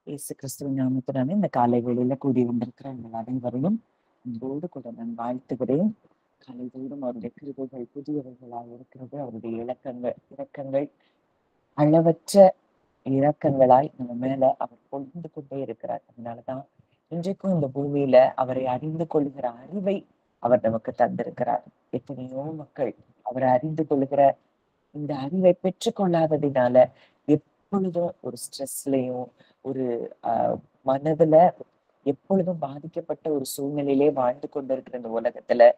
இயேசு கிறிஸ்துவின் நாமத்தினாலே இந்த காலை வேளையில கூடி வந்திருக்கிற உங்கள் அனைவரையும் அன்போடு கூட நான் வாழ்த்துகிறேன். காலை தோறும் அவருடைய கிருபைகள் புதியவைகளாக இருக்கிறது. அவருடைய இரக்கங்கள் அளவற்ற இரக்கங்களாய் நம்ம மேல அவர் பொழிந்து கொண்டே இருக்கிறார். அதனாலதான் இன்றைக்கும் இந்த பூமியில அவரை அறிந்து கொள்கிற அறிவை அவர் நமக்கு தந்திருக்கிறார். எத்தனையோ மக்கள் அவரை அறிந்து கொள்கிற இந்த அறிவை பெற்றுக்கொள்ளாததினால எப்பொழுதும் ஒரு ஸ்ட்ரெஸ்லயும் ஒரு மனதுல எப்பொழுதும் பாதிக்கப்பட்ட ஒரு சூழ்நிலையிலே வாழ்ந்து கொண்டிருக்கிற இந்த உலகத்துல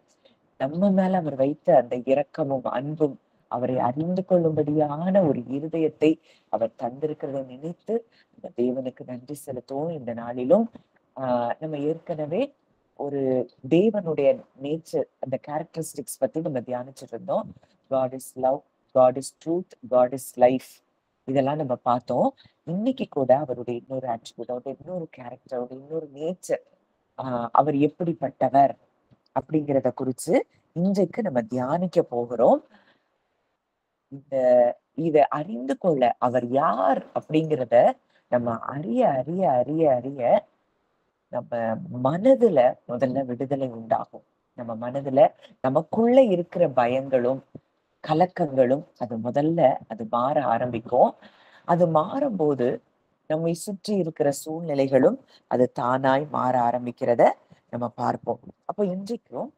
நம்ம மேல அவர் வைத்த அந்த இரக்கமும் அன்பும் அவரை அறிந்து கொள்ளும்படியான ஒரு இருதயத்தை அவர் தந்திருக்கிறதை நினைத்து அந்த தேவனுக்கு நன்றி செலுத்துவோம். இந்த நாளிலும் நம்ம ஏற்கனவே ஒரு தேவனுடைய நேச்சர், அந்த கேரக்டரிஸ்டிக்ஸ் பத்தி நம்ம தியானிச்சுட்டு இருந்தோம். God is love, God is truth, God is life, இதெல்லாம் நம்ம பார்த்தோம். இன்னைக்கு கூட அவருடைய இன்னொரு ஆட்ரிபியூட், அவருடைய இன்னொரு கேரக்டர், அவருடைய இன்னொரு நேச்சர், அவர் எப்படிப்பட்டவர் அப்படிங்கிறத குறிச்சு இன்றைக்கு நம்ம தியானிக்க போகிறோம். இத அறிந்து கொள்ள அவர் யார் அப்படிங்கிறத நம்ம அறிய அறிய அறிய அறிய நம்ம மனதுல முதல்ல விடுதலை உண்டாகும். நம்ம மனதுல நமக்குள்ள இருக்கிற பயங்களும் கலக்கங்களும் அது மாற ஆரம்பிக்கும். அது மாறும்போது நம்மை சுற்றி இருக்கிற சூழ்நிலைகளும் அது தானாய் மாற ஆரம்பிக்கிறத நம்ம பார்ப்போம். அப்போ இன்றைக்கும்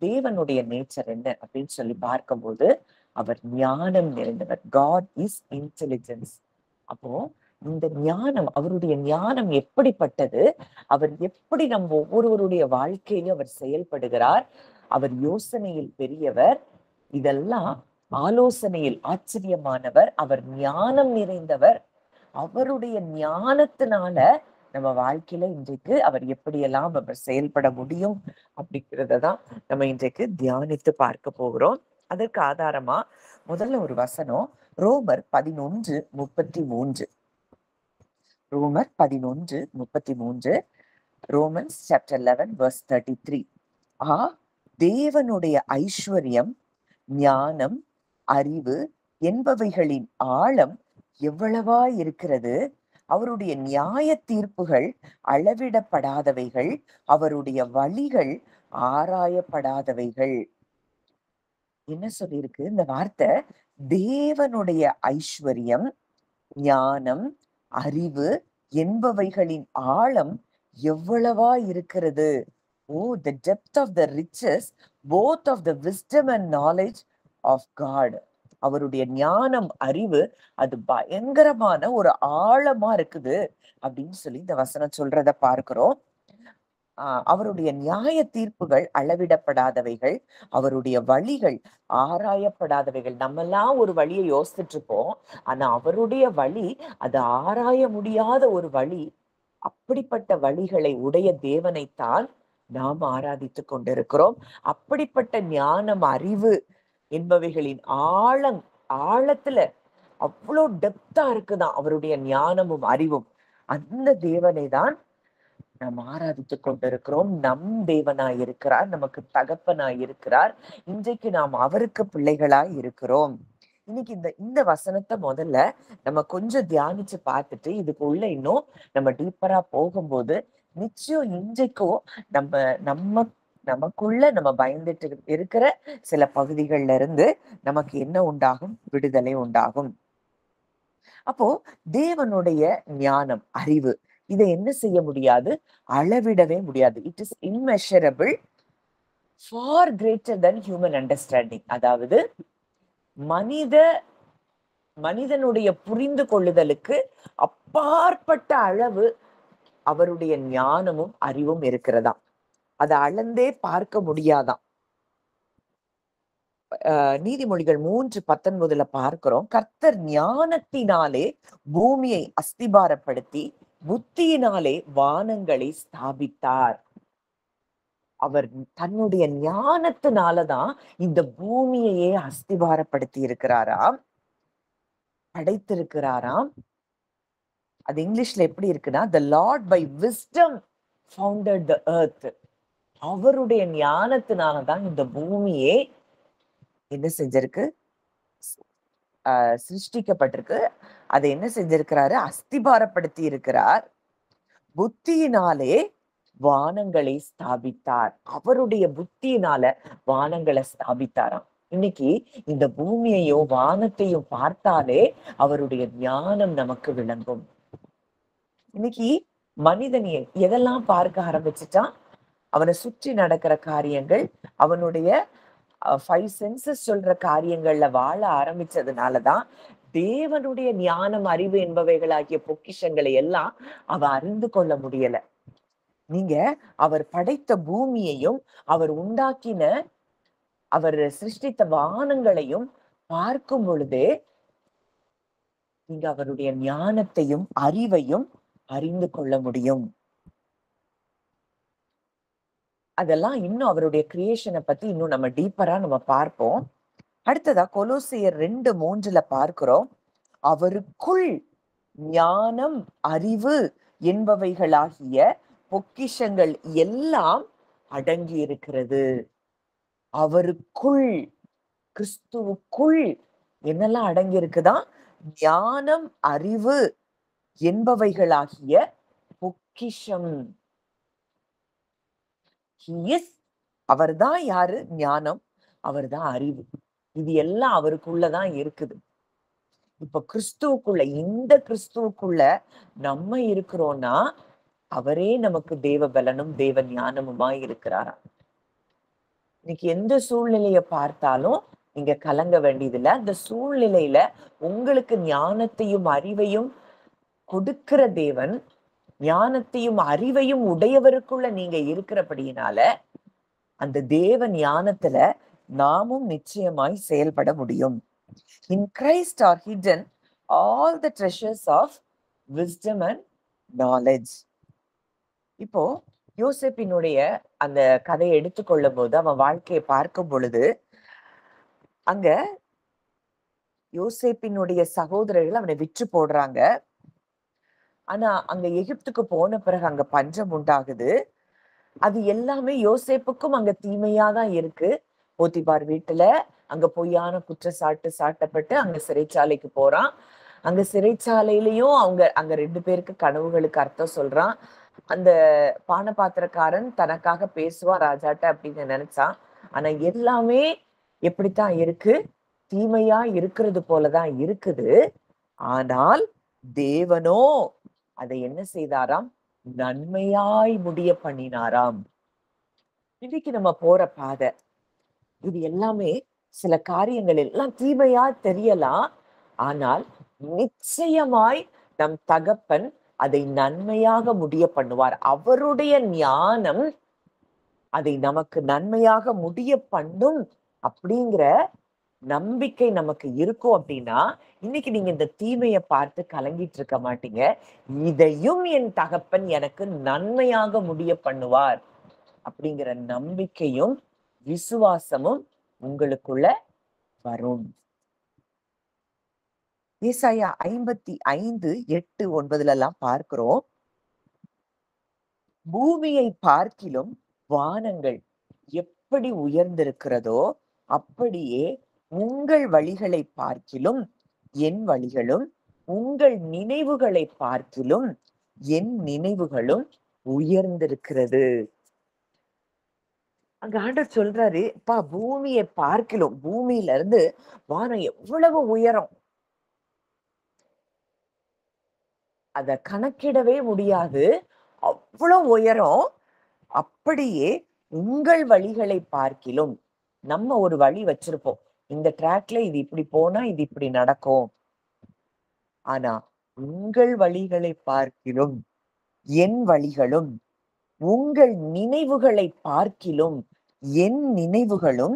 தேவனுடைய நேச்சர் என்ன அப்படின்னு சொல்லி பார்க்கும்போது அவர் ஞானம் நிறைந்தவர். God is intelligence. அப்போ இந்த ஞானம், அவருடைய ஞானம் எப்படிப்பட்டது, அவர் எப்படி நம்ம ஒவ்வொருவருடைய வாழ்க்கையிலும் அவர் செயல்படுகிறார், அவர் யோசனையில் பெரியவர், இதெல்லாம் ஆலோசனையில் ஆச்சரியமானவர், அவர் ஞானம் நிறைந்தவர். அவருடைய ஞானத்தினால நம்ம வாழ்க்கையில இன்றைக்கு அவர் எப்படியெல்லாம் அவர் செயல்பட முடியும் அப்படிங்கிறதான் நம்ம இன்றைக்கு தியானித்து பார்க்க போகிறோம். அதற்கு ஆதாரமா முதல்ல ஒரு வசனம், ரோமர் 11:33. ரோமர் 11:33. Romans chapter 11 verse 33. தேவனுடைய ஐஸ்வர்யம், ஞானம், அறிவு என்பவைகளின் ஆழம் எவ்வளவா இருக்கிறது, அவருடைய நியாய தீர்ப்புகள் அளவிடப்படாதவைகள், அவருடைய வழிகள் ஆராயப்படாதவைகள். என்ன சொல்லியிருக்கு இந்த வார்த்தை? தேவனுடைய ஐஸ்வர்யம், ஞானம், அறிவு என்பவைகளின் ஆழம் எவ்வளவா இருக்கிறது. The depth of the riches, both of the wisdom and knowledge of God. அவருடைய ஞானம், அறிவு அது பயங்கரமான ஒரு ஆழமா இருக்குது அப்படின்னு சொல்லி இந்த வசனம் சொல்றத பார்க்கிறோம். அவருடைய நியாய தீர்ப்புகள் அளவிடப்படாதவைகள், அவருடைய வழிகள் ஆராயப்படாதவைகள். நம்ம எல்லாம் ஒரு வழியை யோசிச்சுட்டு இருப்போம், ஆனா அவருடைய வழி அது ஆராய முடியாத ஒரு வழி. அப்படிப்பட்ட வழிகளை உடைய தேவனைத்தான் நாம் ஆராதித்து கொண்டிருக்கிறோம். அப்படிப்பட்ட ஞானம், அறிவு என்பவைகளின் ஆழத்துல அவ்வளோ டெப்தா இருக்குதான் அவருடைய ஞானமும் அறிவும். அந்த தேவனை தான் நாம் ஆராதித்து கொண்டிருக்கிறோம். நம் தேவனாய் இருக்கிறார், நமக்கு தகப்பனாய் இருக்கிறார். இன்றைக்கு நாம் அவருக்கு பிள்ளைகளாய் இருக்கிறோம். இன்னைக்கு இந்த வசனத்தை முதல்ல நம்ம கொஞ்சம் தியானிச்சு பார்த்துட்டு இதுக்குள்ள இன்னும் நம்ம டீப்பரா போகும்போது நிச்சயம் இன்றைக்கும் நமக்குள்ள நம்ம பயந்துட்டு இருக்கிற சில பகுதிகள்ல இருந்து நமக்கு என்ன உண்டாகும்? விடுதலை உண்டாகும். அப்போ தேவனுடைய ஞானம், அறிவு இதை என்ன செய்ய முடியாது? அளவிடவே முடியாது. It is immeasurable, for greater than human understanding. அதாவது மனிதனுடைய புரிந்து கொள்ளுதலுக்கு அப்பாற்பட்ட அளவு அவருடைய ஞானமும் அறிவும் இருக்கிறதா. அதை அளந்தே பார்க்க முடியாதான். நீதிமொழிகள் 3:19 பார்க்கிறோம், கர்த்தர் ஞானத்தினாலே பூமியை அஸ்திபாரப்படுத்தி புத்தியினாலே வானங்களை ஸ்தாபித்தார். அவர் தன்னுடைய ஞானத்தினாலதான் இந்த பூமியையே அஸ்திபாரப்படுத்தி இருக்கிறாராம், படைத்திருக்கிறாராம். அது இங்கிலீஷ்ல எப்படி இருக்குன்னா, the Lord by wisdom founded the earth. அவருடைய ஞானத்தினாலதான் இந்த பூமியே என்ன செஞ்சிருக்கு? சிருஷ்டிக்கப்பட்டிருக்கு. அதை என்ன செஞ்சிருக்கிறாரு? அஸ்திபாரப்படுத்தி இருக்கிறார். புத்தியினாலே வானங்களை ஸ்தாபித்தார். அவருடைய புத்தியினால வானங்களை ஸ்தாபித்தாராம். இன்னைக்கு இந்த பூமியையும் வானத்தையும் பார்த்தாலே அவருடைய ஞானம் நமக்கு விளங்கும். இன்னைக்கு மனிதன் எதெல்லாம் பார்க்க ஆரம்பிச்சுட்டான்? அவனை சுற்றி நடக்கிற காரியங்கள், அவனுடைய 5 சென்சஸ் சொல்ற காரியங்கள்ல வாழ ஆரம்பிச்சதுனாலதான் தேவனுடைய ஞானம், அறிவு என்பவைகளாகிய பொக்கிஷங்களை எல்லாம் அவன் அறிந்து கொள்ள முடியல. நீங்க அவர் படைத்த பூமியையும் அவர் உண்டாக்கின, அவர் சிருஷ்டித்த வானங்களையும் பார்க்கும் பொழுதே நீங்க அவருடைய ஞானத்தையும் அறிவையும் அறிந்து கொள்ள முடியும். அதெல்லாம் இன்னும் அவருடைய கிரியேஷனை பத்தி இன்னும் நம்ம டீப்பரா நம்ம பார்ப்போம். அடுத்ததா கொலோசியர் 2:3 பார்க்கிறோம். அவருக்குள் ஞானம், அறிவு என்பவைகளாகிய பொக்கிஷங்கள் எல்லாம் அடங்கி இருக்கிறது. அவருக்குள், கிறிஸ்துவுக்குள் என்னெல்லாம் அடங்கி இருக்குதான்? ஞானம், அறிவு என்பவைகளாகிய பொக்கிஷம். அவர்தான் யாரு? ஞானம், அவர்தான் அறிவு. இது எல்லாம் அவருக்குள்ளதான் இருக்குது. இப்ப கிறிஸ்துவுக்குள்ள, இந்த கிறிஸ்துவுக்குள்ள நம்ம இருக்கிறோம்னா அவரே நமக்கு தேவ பலனும் தேவ ஞானமுமாய் இருக்கிறாராம். இன்னைக்கு எந்த சூழ்நிலைய பார்த்தாலும் நீங்க கலங்க வேண்டியதில்லை. அந்த சூழ்நிலையில உங்களுக்கு ஞானத்தையும் அறிவையும் கொடுக்கிற தேவன், ஞானத்தையும் அறிவையும் உடையவருக்குள்ள நீங்க இருக்கிறபடியினால அந்த தேவ ஞானத்துல நாமும் நிச்சயமாய் செயல்பட முடியும். In Christ are hidden all the treasures of wisdom and knowledge. இப்போ யோசேப்பினுடைய அந்த கதையை எடுத்துக்கொள்ளும் போது, அவன் வாழ்க்கையை பார்க்கும் பொழுது, அங்க யோசேப்பினுடைய சகோதரர்கள் அவனை விற்று போடுறாங்க. ஆனா அங்க எகிப்துக்கு போன பிறகு அங்க பஞ்சம் உண்டாகுது. அது எல்லாமே யோசேப்புக்கும் அங்க தீமையாதான் இருக்கு. போத்திபார் வீட்டுல அங்க பொய்யான குற்றச்சாட்டு சாட்டப்பட்டு அங்க சிறைச்சாலைக்கு போறான். அங்க சிறைச்சாலையிலயும் அங்க 2 பேருக்கு கனவுகளுக்கு அர்த்தம் சொல்றான். அந்த பானபாத்திரக்காரன் தனக்காக பேசுவான் ராஜாட்ட அப்படின்னு நினைச்சான். ஆனா எல்லாமே எப்படித்தான் இருக்கு? தீமையா இருக்கிறது போலதான் இருக்குது. ஆனால் தேவனோ அதை என்ன செய்தாராம்? நன்மையாய் முடிய பண்ணினாராம். இன்னைக்கு நம்ம போற பாதை இது எல்லாமே சில காரியங்கள் எல்லாம் தீமையா தெரியலாம். ஆனால் நிச்சயமாய் நம் தகப்பன் அதை நன்மையாக முடிய பண்ணுவார். அவருடைய ஞானம் அதை நமக்கு நன்மையாக முடிய பண்ணும் அப்படிங்கிற நம்பிக்கை நமக்கு இருக்கும். அப்படின்னா இன்னைக்கு நீங்க இந்த தீமையை பார்த்து கலங்கிட்டு இருக்க மாட்டீங்க. இதையும் என் தகப்பன் எனக்கு நன்மையாக முடிய பண்ணுவார் அப்படிங்கிற நம்பிக்கையும் விசுவாசமும் உங்களுக்குள்ள வரும். ஏசாயா 55:8-9 பார்க்கிறோம். பூமியை பார்க்கிலும் வானங்கள் எப்படி உயர்ந்திருக்கிறதோ அப்படியே உங்கள் வழிகளை பார்க்கிலும் என் வழிகளும், உங்கள் நினைவுகளை பார்க்கிலும் என் நினைவுகளும் உயர்ந்திருக்கிறது. அங்க ஆண்டவர் சொல்றாரு, அப்பா பூமியை பார்க்கிலும், பூமியில இருந்து வானம் எவ்வளவு உயரம், அத கணக்கிடவே முடியாது. அவ்வளவு உயரம். அப்படியே உங்கள் வழிகளை பார்க்கிலும், நம்ம ஒரு வழி வச்சிருப்போம், இந்த ட்ராக்ல இது இப்படி போனா இது இப்படி நடக்கும். ஆனா உங்கள் வழிகளை பார்க்கிலும் என் வழிகளும், உங்கள் நினைவுகளை பார்க்கிலும் என் நினைவுகளும்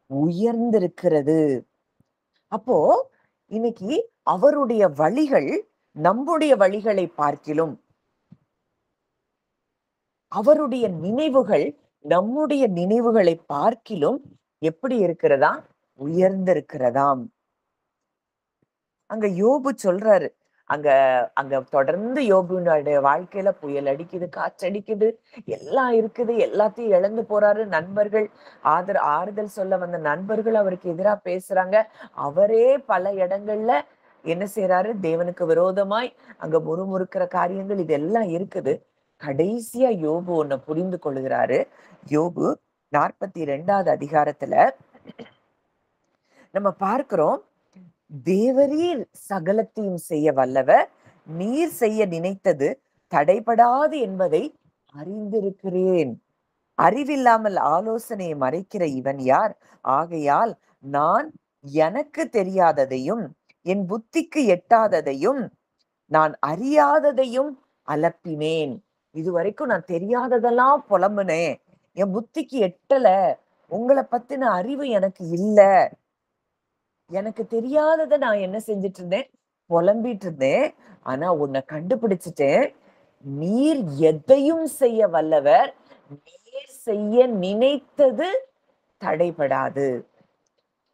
உயர்ந்திருக்கிறது. அப்போ இன்னைக்கு அவருடைய வழிகள் நம்முடைய வழிகளை பார்க்கிலும், அவருடைய நினைவுகள் நம்முடைய நினைவுகளை பார்க்கிலும் எப்படி இருக்கிறதா? உயர்ந்திருக்கிறதாம். அங்க யோபு சொல்றாரு, அங்க அங்க தொடர்ந்து யோபுனுடைய வாழ்க்கையில புயல் அடிக்குது, காற்றடிக்குது, எல்லாம் இருக்குது, எல்லாத்தையும் இழந்து போறாரு. நண்பர்கள் ஆறுதல் சொல்ல வந்த நண்பர்கள் அவருக்கு எதிராக பேசுறாங்க. அவரே பல இடங்கள்ல என்ன செய்யறாரு? தேவனுக்கு விரோதமாய் அங்க முறுமுறுக்கிற காரியங்கள் இதெல்லாம் இருக்குது. கடைசியா யோபு ஒன்ன புரிந்து கொள்கிறாரு. யோபு 42வது அதிகாரத்துல நம்ம பார்க்கிறோம், தேவரீர் சகலத்தையும் செய்ய வல்லவர், நீர் செய்ய நினைத்தது தடைபடாது என்பதை அறிந்திருக்கிறேன். அறிவில்லாமல் ஆலோசனையை மறைக்கிற இவன் யார்? ஆகையால் நான் எனக்கு தெரியாததையும் என் புத்திக்கு எட்டாததையும் நான் அறியாததையும் அலப்பினேன். இதுவரைக்கும் நான் தெரியாததெல்லாம் புலம்புனேன், என் புத்திக்கு எட்டல, உங்களை பத்தின அறிவு எனக்கு இல்ல, எனக்கு தெரியாததை நான் என்ன செஞ்சிட்டு இருந்தேன், புலம்பிட்டு இருந்தேன். ஆனா உன்னை கண்டுபிடிச்சிட்டேன், நீர் எதையும் செய்ய வல்லவர், நீர் செய்ய நினைத்தது தடைபடாது.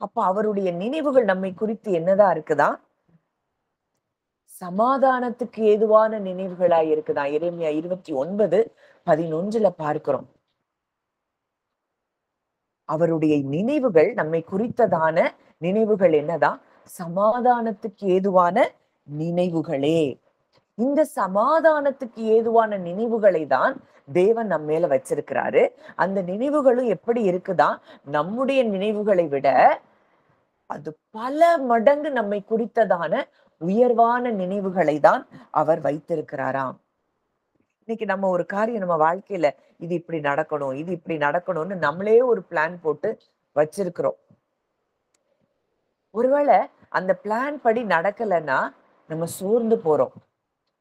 அப்ப அவருடைய நினைவுகள் நம்மை குறித்து என்னதான் இருக்குதா? சமாதானத்துக்கு ஏதுவான நினைவுகளாய் இருக்குதா. எரேமியா 29:11 பார்க்கிறோம். அவருடைய நினைவுகள் நம்மை குறித்ததான நினைவுகள் என்னதான்? சமாதானத்துக்கு ஏதுவான நினைவுகளே. இந்த சமாதானத்துக்கு ஏதுவான நினைவுகளை தான் தேவன் நம்ம மேல வச்சிருக்கிறாரு. அந்த நினைவுகளும் எப்படி இருக்குதா? நம்முடைய நினைவுகளை விட அது பல மடங்கு நம்மை குறித்ததான உயர்வான நினைவுகளை தான் அவர் வைத்திருக்கிறாராம். இன்னைக்கு நம்ம ஒரு காரியம் நம்ம வாழ்க்கையில இது இப்படி நடக்கணும், இது இப்படி நடக்கணும்னு நம்மளே ஒரு பிளான் போட்டு வச்சிருக்கிறோம். ஒருவேளை அந்த பிளான் படி நடக்கலைன்னா நம்ம சோர்ந்து போறோம்.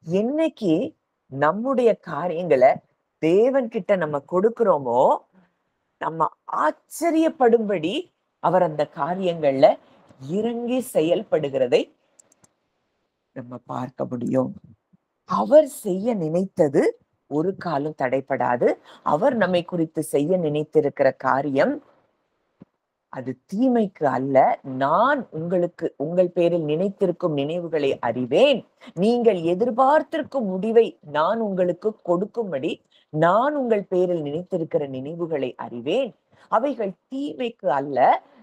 என்னைக்கு நம்முடைய காரியங்களை தேவன் கிட்ட நம்ம கொடுக்கிறோமோ, நம்ம ஆச்சரியப்படும்படி அவர் அந்த காரியங்கள்ல இறங்கி செயல்படுகிறதை நம்ம பார்க்க முடியும். அவர் செய்ய நினைத்தது ஒரு காலம் தடைபடாது. அவர் நம்மை குறித்து செய்ய நினைத்திருக்கிற காரியம் அது தீமைக்கு அல்ல. நான் உங்களுக்கு உங்கள் பேரில் நினைத்திருக்கும் நினைவுகளை அறிவேன், நீங்கள் எதிர்பார்த்திருக்கும் முடிவை நான் உங்களுக்கு கொடுக்கும்படி நான் உங்கள் பேரில் நினைத்திருக்கிற நினைவுகளை அறிவேன், அவைகள் தீமைக்கு அல்ல,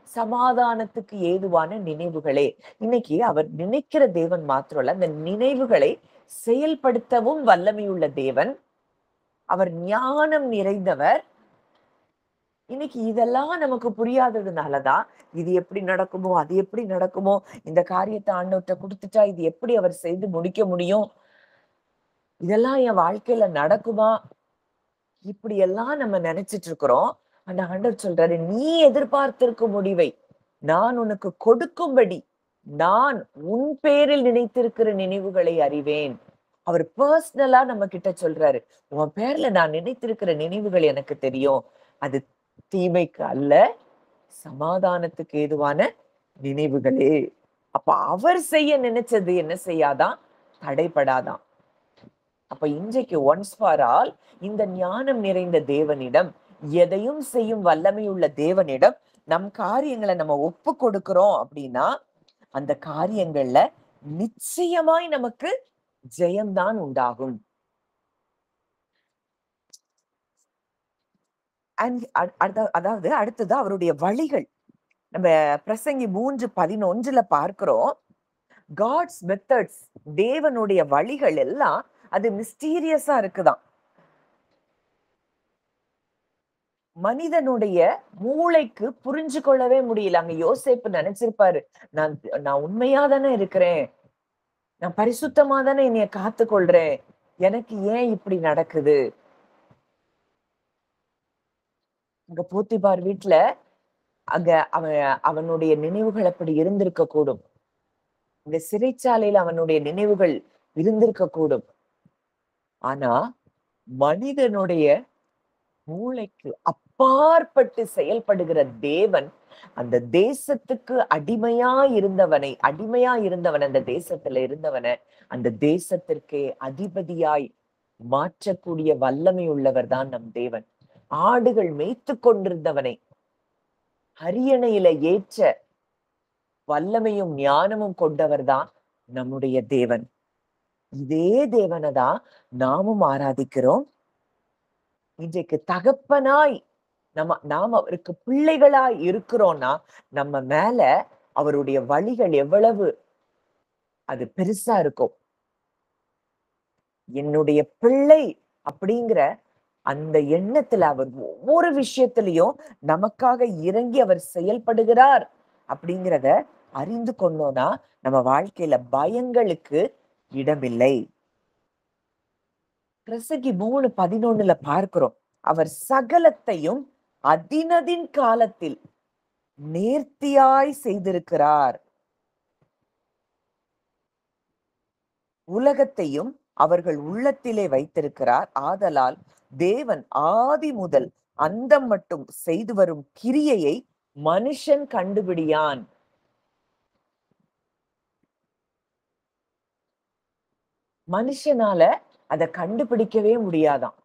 சமாதானத்துக்கு ஏதுவான நினைவுகளே. இன்னைக்கு அவர் நினைக்கிற தேவன் மாத்திரமல்ல, அந்த நினைவுகளை செயல்படுத்தவும் வல்லமையுள்ள தேவன். அவர் ஞானம் நிறைந்தவர். இன்னைக்கு இதெல்லாம் நமக்கு புரியாததுனாலதான் இது எப்படி நடக்குமோ, அது எப்படி நடக்குமோ, இந்த காரியத்தை ஆண்டவர்கிட்ட கொடுத்துட்டா இது எப்படி அவர் செய்து முடிக்க முடியும், இதெல்லாம் என் வாழ்க்கையில நடக்குமா, இப்படி எல்லாம் நம்ம நினைச்சிட்டு இருக்கிறோம். அந்த ஆண்டவர் சொல்றாரு, நீ எதிர்பார்த்திருக்கும் முடிவை நான் உனக்கு கொடுக்கும்படி நான் உன் பேரில் நினைத்திருக்கிற நினைவுகளை அறிவேன். அவர் பர்சனலா நம்ம கிட்ட சொல்றாரு, உன் பேர்ல நான் நினைத்திருக்கிற நினைவுகள் எனக்கு தெரியும், அது தீமைக்கு அல்ல, சமாதானத்துக்கு ஏதுவான நினைவுகளே. அப்ப அவர் செய்ய நினைச்சது என்ன செய்யாதான்? தடைபடாதான். அப்ப இன்றைக்கு ஒன்ஸ் ஃபார் ஆல் இந்த ஞானம் நிறைந்த தேவனிடம், எதையும் செய்யும் வல்லமையுள்ள தேவனிடம் நம் காரியங்களை நம்ம ஒப்பு கொடுக்கிறோம் அப்படின்னா அந்த காரியங்கள்ல நிச்சயமாய் நமக்கு ஜெயம்தான் உண்டாகும். அதாவது அடுத்தது அவருடைய வழிகள். நம்ம பிரசங்கி 3:11 பார்க்கிறோம், காட்ஸ் மெத்தட்ஸ், தேவனுடைய வழிகள் எல்லாம் அது மிஸ்டீரியஸா இருக்குதாம். மனிதனுடைய மூளைக்கு புரிஞ்சு கொள்ளவே முடியல. அங்க யோசேப்பு நினைச்சிருப்பாரு, நான் உண்மையா தானே இருக்கிறேன், நான் பரிசுத்தமா தானே என்னைய காத்து கொள்றேன், எனக்கு ஏன் இப்படி நடக்குது? அங்க போத்திபார் வீட்டுல அங்க அவனுடைய நினைவுகள் அப்படி இருந்திருக்க கூடும். இந்த சிறைச்சாலையில அவனுடைய நினைவுகள் இருந்திருக்க கூடும். ஆனா மனிதனுடைய மூளைக்கு அப்பாற்பட்டு செயல்படுகிற தேவன் அந்த தேசத்துக்கு அடிமையா இருந்தவன் அந்த தேசத்துல இருந்தவனை அந்த தேசத்திற்கே அதிபதியாய் மாற்றக்கூடிய வல்லமை உள்ளவர் தான் நம் தேவன். ஆடுகள் மேய்த்து கொண்டிருந்தவனை அரியணையில ஏற்ற வல்லமையும் ஞானமும் கொண்டவர் தான் நம்முடைய தேவன். இதே தேவனை தான் நாமும் ஆராதிக்கிறோம். இன்றைக்கு தகப்பனாய் நாம் அவருக்கு பிள்ளைகளாய் இருக்கிறோம்னா நம்ம மேல அவருடைய வழிகள் எவ்வளவு அது பெருசா இருக்கும். என்னுடைய பிள்ளை அப்படிங்கிற அந்த எண்ணத்துல அவர் ஒவ்வொரு விஷயத்திலையும் நமக்காக இறங்கி அவர் செயல்படுகிறார் அப்படிங்கிறத அறிந்து கொண்டோம்னா நம்ம வாழ்க்கையில பயங்களுக்கு இடமில்லை. பிரசங்கி 3:11 பார்க்கிறோம். அவர் சகலத்தையும் அதினதின் காலத்தில் நேர்த்தியாய் செய்திருக்கிறார். உலகத்தையும் அவர்கள் உள்ளத்திலே வைத்திருக்கிறார். ஆதலால் தேவன் ஆதி முதல் அந்தம் மட்டும் செய்து வரும் கிரியையை மனுஷன் கண்டுபிடியான். மனுஷனால அதை கண்டுபிடிக்கவே முடியாதாம்.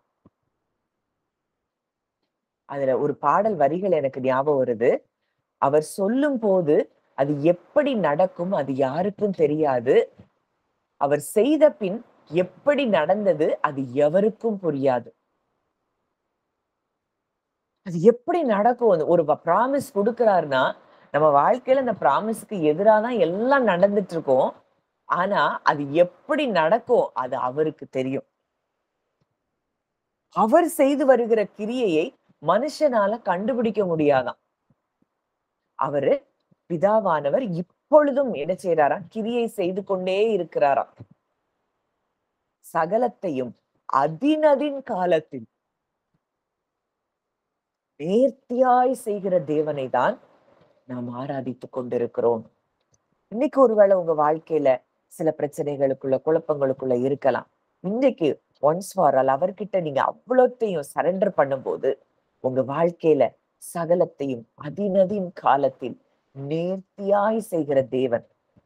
அதுல ஒரு பாடல் வரிகள் எனக்கு ஞாபகம் வருது. அவர் சொல்லும் போது அது எப்படி நடக்கும் அது யாருக்கும் தெரியாது. அவர் செய்த பின் எப்படி நடந்தது அது எவருக்கும் புரியாது. அது எப்படி நடக்கும்? ஒரு ப்ராமிஸ் கொடுக்கிறாருன்னா நம்ம வாழ்க்கையில அந்த ப்ராமிஸ்க்கு எதிராக தான் எல்லாம் நடந்துட்டு இருக்கும். ஆனா அது எப்படி நடக்கும் அது அவருக்கு தெரியும். அவர் செய்து வருகிற கிரியையை மனுஷனால கண்டுபிடிக்க முடியாதாம். அவரு பிதாவானவர் இப்பொழுதும் என்ன செய்யறாராம்? கிரியை செய்து கொண்டே இருக்கிறாராம். சகலத்தையும் அதினதின் காலத்தில் நேர்த்தியாய் செய்கிற தேவனை தான் நாம் ஆராதித்துக் கொண்டிருக்கிறோம். இன்னைக்கு ஒருவேளை உங்க வாழ்க்கையில சில பிரச்சனைகளுக்குள்ள குழப்பங்களுக்குள்ள இருக்கலாம். இன்னைக்கு ஒன்ஸ் ஃபார் ஆல் அவர்கிட்ட நீங்க அவ்வளோத்தையும் சரண்டர் பண்ணும்போது உங்க வாழ்க்கையில சகலத்தையும் அதினதின் காலத்தில் நேர்த்தியாய் செய்கிற தேவன்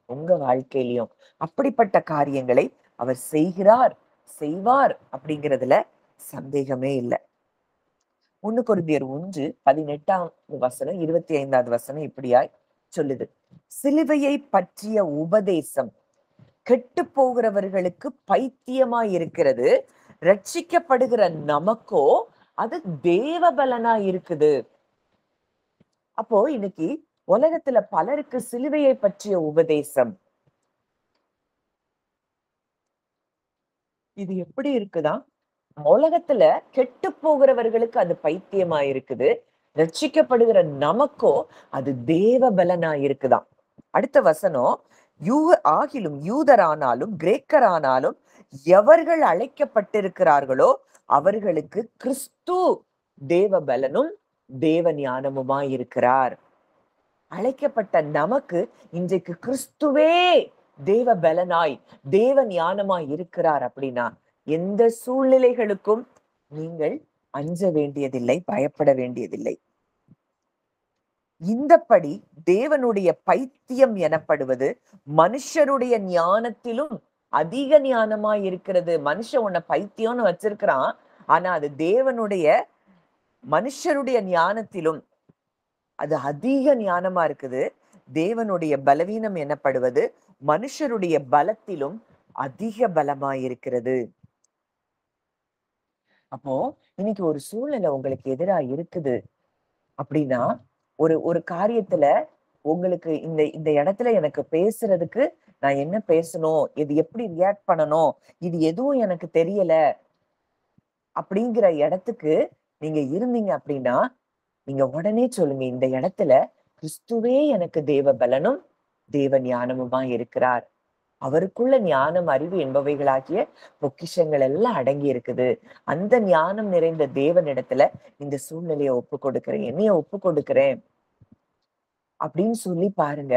உங்க வாழ்க்கையிலையும் அப்படிப்பட்ட காரியங்களை அவர் செய்கிறார், செய்வார் அப்படிங்கிறதுல சந்தேகமே இல்லை. 1 கொரிந்தியர் 1:18 25 இப்படியாய் சொல்லுது. சிலுவையை பற்றிய உபதேசம் கெட்டு போகிறவர்களுக்கு பைத்தியமாய் இருக்கிறது, ரட்சிக்கப்படுகிற நமக்கோ அது தேவ பலனா இருக்குது. அப்போ இன்னைக்கு உலகத்துல பலருக்கு சிலுவையை பற்றிய உபதேசம் இது எப்படி இருக்குதா? உலகத்துல கெட்டு போகிறவர்களுக்கு அது பைத்தியமா இருக்குது, ரட்சிக்கப்படுகிற நமக்கோ அது தேவ பலனா இருக்குதாம். அடுத்த வசனம், ஆகிலும் யூதரானாலும் கிரேக்கரானாலும் எவர்கள் அழைக்கப்பட்டிருக்கிறார்களோ அவர்களுக்கு கிறிஸ்து தேவ பலனும் தேவ ஞானமுமாய் இருக்கிறார். அழைக்கப்பட்ட நமக்கு இன்றைக்கு கிறிஸ்துவே தேவ பலனாய் தேவ ஞானமாய் இருக்கிறார். அப்படின்னா எந்த சூழ்நிலைகளுக்கும் நீங்கள் அஞ்ச வேண்டியதில்லை, பயப்பட வேண்டியதில்லை. இந்தப்படி தேவனுடைய பைத்தியம் எனப்படுவது மனுஷருடைய ஞானத்திலும் அதிக ஞானமாய் இருக்கிறது. மனுஷன் உன்னை பைத்தியம்னு வச்சிருக்கிறான், ஆனா அது தேவனுடைய மனுஷருடைய ஞானத்திலும் அது அதிக ஞானமா இருக்குது. தேவனுடைய பலவீனம் எனப்படுவது மனுஷருடைய பலத்திலும் அதிக பலமாய் இருக்கிறது. அப்போ இன்னைக்கு ஒரு சூழ்நிலை உங்களுக்கு எதிராக இருக்குது அப்படின்னா, ஒரு காரியத்துல உங்களுக்கு இந்த இந்த இடத்துல எனக்கு பேசுறதுக்கு நான் என்ன பேசணும், இது எப்படி ரியாக்ட் பண்ணணும், இது எதுவும் எனக்கு தெரியல அப்படிங்கிற இடத்துக்கு நீங்க இருந்தீங்க அப்படின்னா, நீங்க உடனே சொல்லுங்க, இந்த இடத்துல கிறிஸ்துவே எனக்கு தேவ பலனும் தேவ ஞானமுமா இருக்கிறார். அவருக்குள்ள ஞானம் அறிவு என்பவைகளாகிய பொக்கிஷங்கள் எல்லாம் அடங்கி இருக்குது. அந்த ஞானம் நிறைந்த தேவனிடத்துல இந்த சூழ்நிலையை ஒப்பு கொடுக்கிறேன், என்னைய ஒப்பு கொடுக்கிறேன் அப்படின்னு சொல்லி பாருங்க.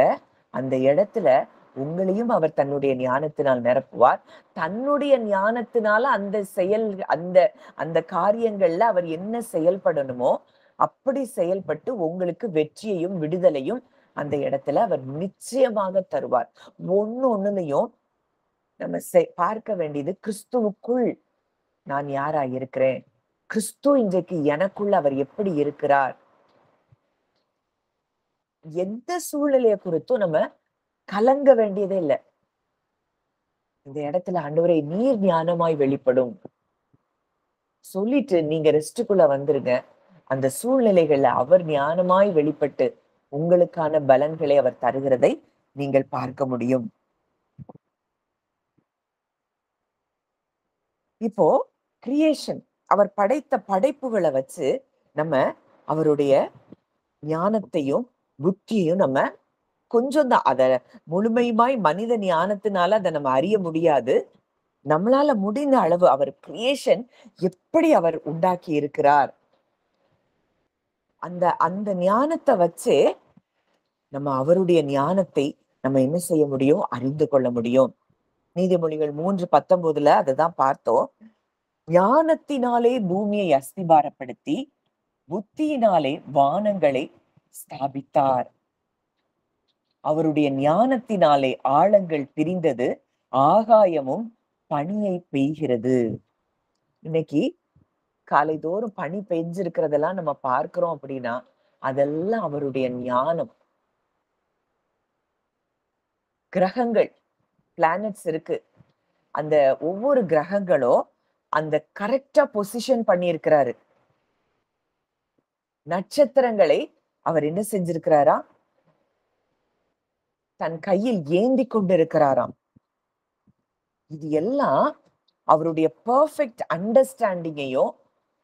அந்த இடத்துல உங்களையும் அவர் தன்னுடைய ஞானத்தினால் நிரப்புவார். தன்னுடைய ஞானத்தினால அந்த செயல் அந்த அந்த காரியங்கள்ல அவர் என்ன செயல்படணுமோ அப்படி செயல்பட்டு உங்களுக்கு வெற்றியையும் விடுதலையும் அந்த இடத்துல அவர் நிச்சயமாக தருவார். ஒண்ணுலயும் நம்ம பார்க்க வேண்டியது, கிறிஸ்துவுக்குள் நான் யாரா இருக்கிறேன், கிறிஸ்து இன்றைக்கு எனக்குள்ள அவர் எப்படி இருக்கிறார். எந்த சூழ்நிலையை குறித்தும் நம்ம கலங்க வேண்டியதே இல்லை. இந்த இடத்துல ஆண்டவரே நீர் ஞானமாய் வெளிப்படும் சொல்லிட்டு நீங்க ரெஸ்டுக்குள்ள வந்துருங்க. அந்த சூழ்நிலைகள்ல அவர் ஞானமாய் வெளிப்பட்டு உங்களுக்கான பலன்களை அவர் தருகிறதை நீங்கள் பார்க்க முடியும். இப்போ கிரியேஷன், அவர் படைத்த படைப்புகளை வச்சு நம்ம அவருடைய ஞானத்தையும் புத்தியையும் நம்ம கொஞ்சம் தான், அத முழுமையுமாய் மனித ஞானத்தினால அதை நம்ம அறிய முடியாது. நம்மளால முடிந்த அளவு அவர் கிரியேஷன் எப்படி அவர் உண்டாக்கி இருக்கிறார், அந்த அந்த ஞானத்தை வச்சு நம்ம அவருடைய ஞானத்தை நம்ம என்ன செய்ய முடியும், அறிந்து கொள்ள முடியும். நீதிமொழிகள் 3:19 அதுதான் பார்த்தோம். ஞானத்தினாலே பூமியை அஸ்திபாரப்படுத்தி புத்தியினாலே வானங்களை ஸ்தாபித்தார். அவருடைய ஞானத்தினாலே ஆழங்கள் பிரிந்தது, ஆகாயமும் பனியை பெய்கிறது. இன்னைக்கு காலைதோறும் பனி பெய்ஞ்சிருக்கிறதெல்லாம் நம்ம பார்க்கிறோம் அப்படின்னா அதெல்லாம் அவருடைய ஞானம். கிரகங்கள், பிளானட்ஸ் இருக்கு. அந்த ஒவ்வொரு கிரகங்களும் அந்த கரெக்டா பொசிஷன் பண்ணி இருக்கிறாரு. நட்சத்திரங்களை அவர் என்ன செஞ்சிருக்கிறாரா, தன் கையில் ஏந்தி கொண்டிருக்கிறாராம். இது எல்லாம் அவருடைய பெர்ஃபெக்ட் அண்டர்ஸ்டாண்டிங்கையும்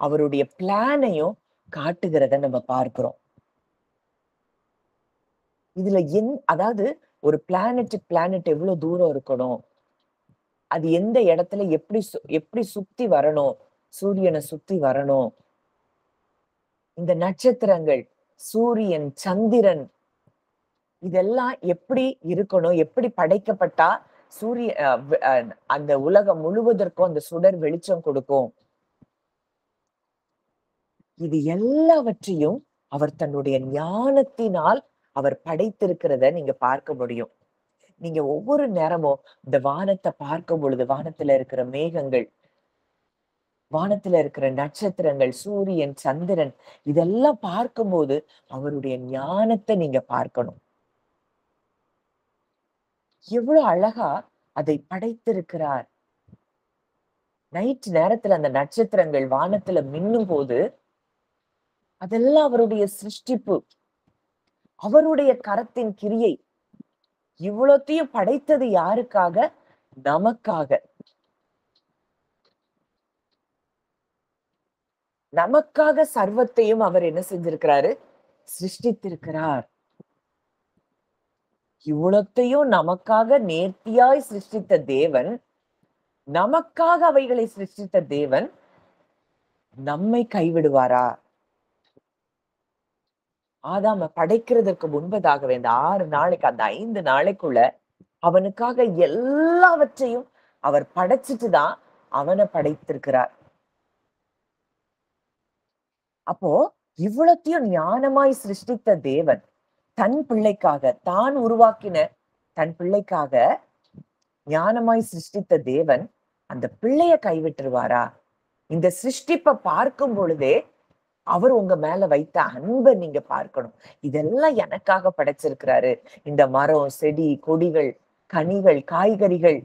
அவருடைய பிளானையும் காட்டுகிறத நம்ம பார்க்கிறோம். இதுல அதாவது ஒரு பிளானட் எவ்வளவு தூரம் இருக்கணும், அது எந்த இடத்துல எப்படி சுத்தி வரணும், சூரியனை சுத்தி வரணும், இந்த நட்சத்திரங்கள், சூரியன், சந்திரன், இதெல்லாம் எப்படி இருக்கணும், எப்படி படைக்கப்பட்டா அந்த உலகம் முழுவதற்கும் அந்த சுடர் வெளிச்சம் கொடுக்கும். இது எல்லாவற்றையும் அவர் தன்னுடைய ஞானத்தினால் அவர் படைத்திருக்கிறத நீங்க பார்க்க முடியும். நீங்க ஒவ்வொரு நேரமும் இந்த வானத்தை பார்க்கும் பொழுது, வானத்துல இருக்கிற மேகங்கள், வானத்துல இருக்கிற நட்சத்திரங்கள், சூரியன், சந்திரன், இதெல்லாம் பார்க்கும்போது அவருடைய ஞானத்தை நீங்க பார்க்கணும். எவ்வளவு அழகா அதை படைத்திருக்கிறார். நைட் நேரத்துல அந்த நட்சத்திரங்கள் வானத்துல மின்னும் போது அதெல்லாம் அவருடைய சிருஷ்டிப்பு, அவருடைய கரத்தின் கிரியை. இவ்வளத்தையும் படைத்தது யாருக்காக? நமக்காக. நமக்காக சர்வத்தையும் அவர் என்ன செஞ்சிருக்கிறாரு, சிருஷ்டித்திருக்கிறார். இவ்வளத்தையும் நமக்காக நேர்த்தியாய் சிருஷ்டித்த தேவன், நமக்காக அவைகளை சிருஷ்டித்த தேவன் நம்மை கைவிடுவாரா? ஆதாம படைக்கிறதற்கு முன்பதாகவே இந்த 6 நாளைக்கு, அந்த 5 நாளைக்குள்ள அவனுக்காக எல்லாவற்றையும் அவர் படைச்சிட்டுதான் அவனை படைத்திருக்கிறார். அப்போ இவ்வளத்தையும் ஞானமாய் சிருஷ்டித்த தேவன் தன் பிள்ளைக்காக, தான் உருவாக்கின தன் பிள்ளைக்காக ஞானமாய் சிருஷ்டித்த தேவன் அந்த பிள்ளைய கைவிட்டுருவாரா? இந்த சிருஷ்டிப்பை பார்க்கும் பொழுதே அவர் உங்க மேல வைத்த அன்பை நீங்க பார்க்கணும். இதெல்லாம் எனக்காக படைச்சிருக்கிறாரு. இந்த மரம், செடி, கொடிகள், கனிகள், காய்கறிகள்,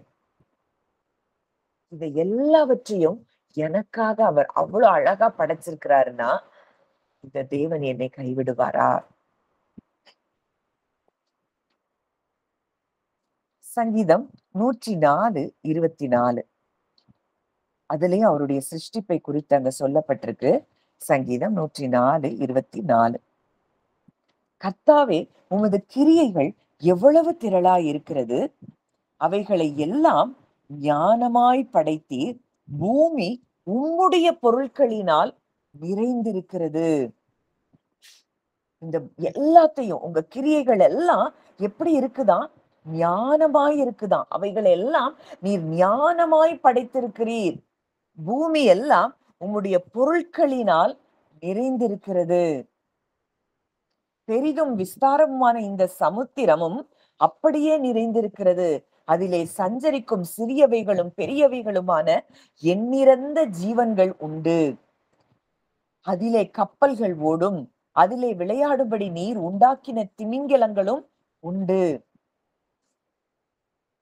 இதை எல்லாவற்றையும் எனக்காக அவர் அவ்வளவு அழகா படைச்சிருக்கிறாருன்னா இந்த தேவன் என்னை கைவிடுவாரா? சங்கீதம் 104:24 அதுலயும் அவருடைய சிருஷ்டிப்பை குறித்து அங்க சொல்லப்பட்டிருக்கு. சங்கீதம் 104:24 கர்த்தாவே, உமது கிரியைகள் எவ்வளவு திரளாய் இருக்கிறது, அவைகளை எல்லாம் ஞானமாய் படைத்தீர், பூமி உம்முடைய பொருட்களினால் நிறைந்திருக்கிறது. இந்த எல்லாத்தையும், உங்க கிரியைகள் எல்லாம் எப்படி இருக்குதான், ஞானமாய் இருக்குதான். அவைகள் எல்லாம் நீர் ஞானமாய் படைத்திருக்கிறீர். பூமி எல்லாம் உம்முடைய பொருட்களினால் நிறைந்திருக்கிறது. பெரிதும் விஸ்தாரமுமான இந்த சமுத்திரமும் அப்படியே நிறைந்திருக்கிறது. அதிலே சஞ்சரிக்கும் சிறியவைகளும் பெரியவைகளுமான எண்ணிறந்த ஜீவன்கள் உண்டு. அதிலே கப்பல்கள் ஓடும். அதிலே விளையாடும்படி நீர் உண்டாக்கின திமிங்கலங்களும் உண்டு.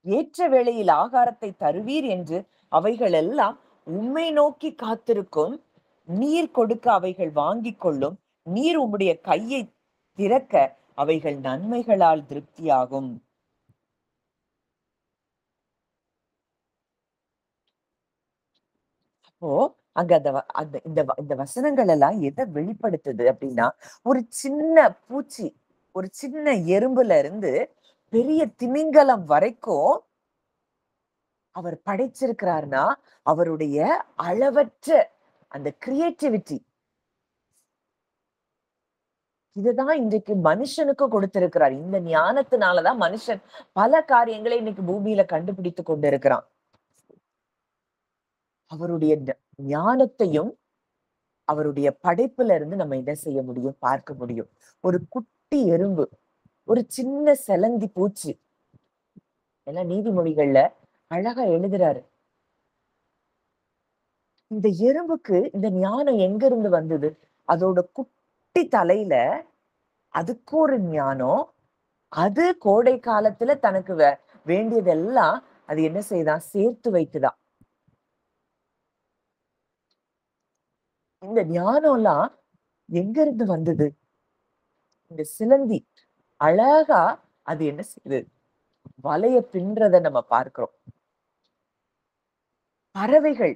ஏற்ற வேளையில் ஆகாரத்தை தருவீர் என்று அவைகள் எல்லாம் உம்மை நோக்கி காத்திருக்கும். நீர் கொடுக்க அவைகள் வாங்கிக் கொள்ளும். நீர் உம்முடைய கையை திறக்க அவைகள் நன்மைகளால் திருப்தியாகும். அப்போ அங்க அந்த இந்த வசனங்கள் எல்லாம் எதை வெளிப்படுத்துது அப்படின்னா, ஒரு சின்ன பூச்சி, ஒரு சின்ன எறும்புல இருந்து பெரிய திமிங்கலம் வரைக்கும் அவர் படைச்சிருக்கிறார்னா, அவருடைய அளவற்ற அந்த கிரியேட்டிவிட்டி இதுதான் இன்றைக்கு மனுஷனுக்கும் கொடுத்திருக்கிறார். இந்த ஞானத்தினாலதான் மனுஷன் பல காரியங்களை இன்னைக்கு பூமியில கண்டுபிடித்துக் கொண்டிருக்கிறான். அவருடைய ஞானத்தையும் அவருடைய படைப்புல இருந்து நம்ம என்ன செய்ய முடியும்? பார்க்க முடியும். ஒரு குட்டி எறும்பு, ஒரு சின்ன செலந்தி பூச்சி. எல்லாம் நீதிமொழிகள்ல அழகா எழுதுறாரு. இந்த எறும்புக்கு இந்த ஞானம் எங்க இருந்து வந்தது? அதோட குட்டி தலையில அதுக்கு ஒரு ஞானம். அது கோடை காலத்துல தனக்கு வேண்டியதெல்லாம் அது என்ன செய்யுதான்? சேர்த்து வைக்குதாம். இந்த ஞானம்லாம் எங்க இருந்து வந்தது? இந்த சிலந்தி அழகா அது என்ன செய்யுது? வலைய பின்றத நம்ம பார்க்கிறோம். பறவைகள்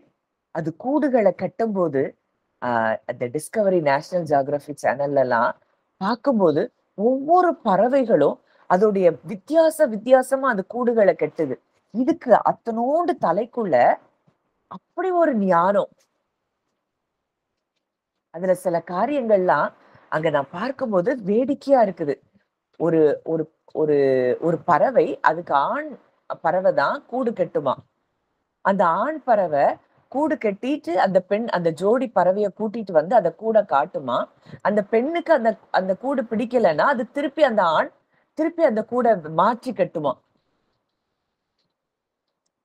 அது கூடுகளை கட்டும்போது அந்த டிஸ்கவரி நேஷனல் ஜியோகிராபி சேனல்ல எல்லாம் பார்க்கும்போது ஒவ்வொரு பறவைகளும் அதோடைய வித்தியாசமா அது கூடுகளை கட்டுது. இதுக்கு அத்தனோண்டு தலைக்குள்ள அப்படி ஒரு ஞானம். அதுல சில காரியங்கள்லாம் அங்க நான் பார்க்கும்போது வேடிக்கையா இருக்குது. ஒரு ஒரு ஒரு ஒரு பறவை அதுக்கு ஆண் பறவை தான் கூடு கட்டுமா. அந்த ஆண் பறவை கூடு கட்டிட்டு அந்த ஜோடி பறவைய கூட்டிட்டு வந்து அத கூட காட்டுமா. அந்த பெண்ணுக்கு அந்த அந்த கூடு பிடிக்கலன்னா அது திருப்பி அந்த கூட மாற்றி கட்டுமா.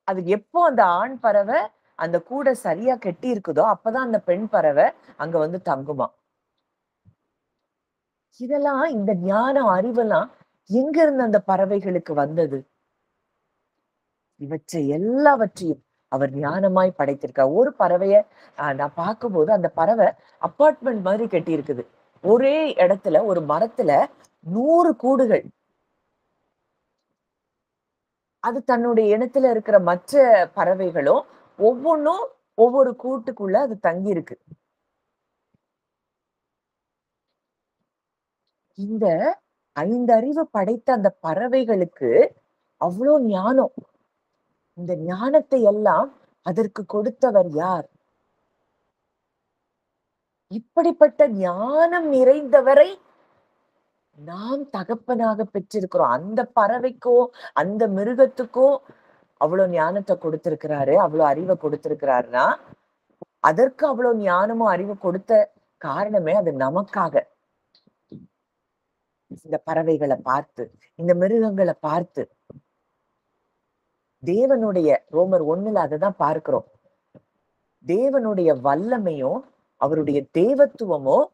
அது எப்போ அந்த ஆண் பறவை அந்த கூட சரியா கட்டி இருக்குதோ அப்பதான் அந்த பெண் பறவை அங்க வந்து தங்குமா. இதெல்லாம் இந்த ஞானம் அறிவெல்லாம் எங்க இருந்து அந்த பறவைகளுக்கு வந்தது? இவற்றை எல்லாவற்றையும் அவர் ஞானமாய் படைத்திருக்கார். ஒரு பறவைய நான் பார்க்கும்போது அந்த பறவை அபார்ட்மெண்ட் மாதிரி கட்டி இருக்குது. ஒரே இடத்துல ஒரு மரத்துல 100 கூடுகள். அது தன்னுடைய இனத்துல இருக்கிற மற்ற பறவைகளும் ஒவ்வொன்னும் ஒவ்வொரு கூட்டுக்குள்ள அது தங்கி இருக்கு. இந்த 5 அறிவு படைத்த அந்த பறவைகளுக்கு அவ்வளோ ஞானம். இந்த ஞானத்தை எல்லாம் அதற்கு கொடுத்தவர் யார்? இப்படிப்பட்ட ஞானம் நிறைந்தவரை நாம் தகப்பனாக பெற்றிருக்கிறோம். அந்த பறவைக்கோ, அந்த மிருகத்துக்கோ அவ்வளவு ஞானத்தை கொடுத்திருக்கிறாரு, அவ்வளவு அறிவை கொடுத்திருக்கிறாருன்னா, அதற்கு அவ்வளவு ஞானமும் அறிவு கொடுத்த காரணமே அது நமக்காக. இந்த பறவைகளை பார்த்து, இந்த மிருகங்களை பார்த்து, தேவனுடைய ரோமர் 1ல அததான் பார்க்கிறோம். தேவனுடைய வல்லமையும், அவருடைய தேவத்துவமும்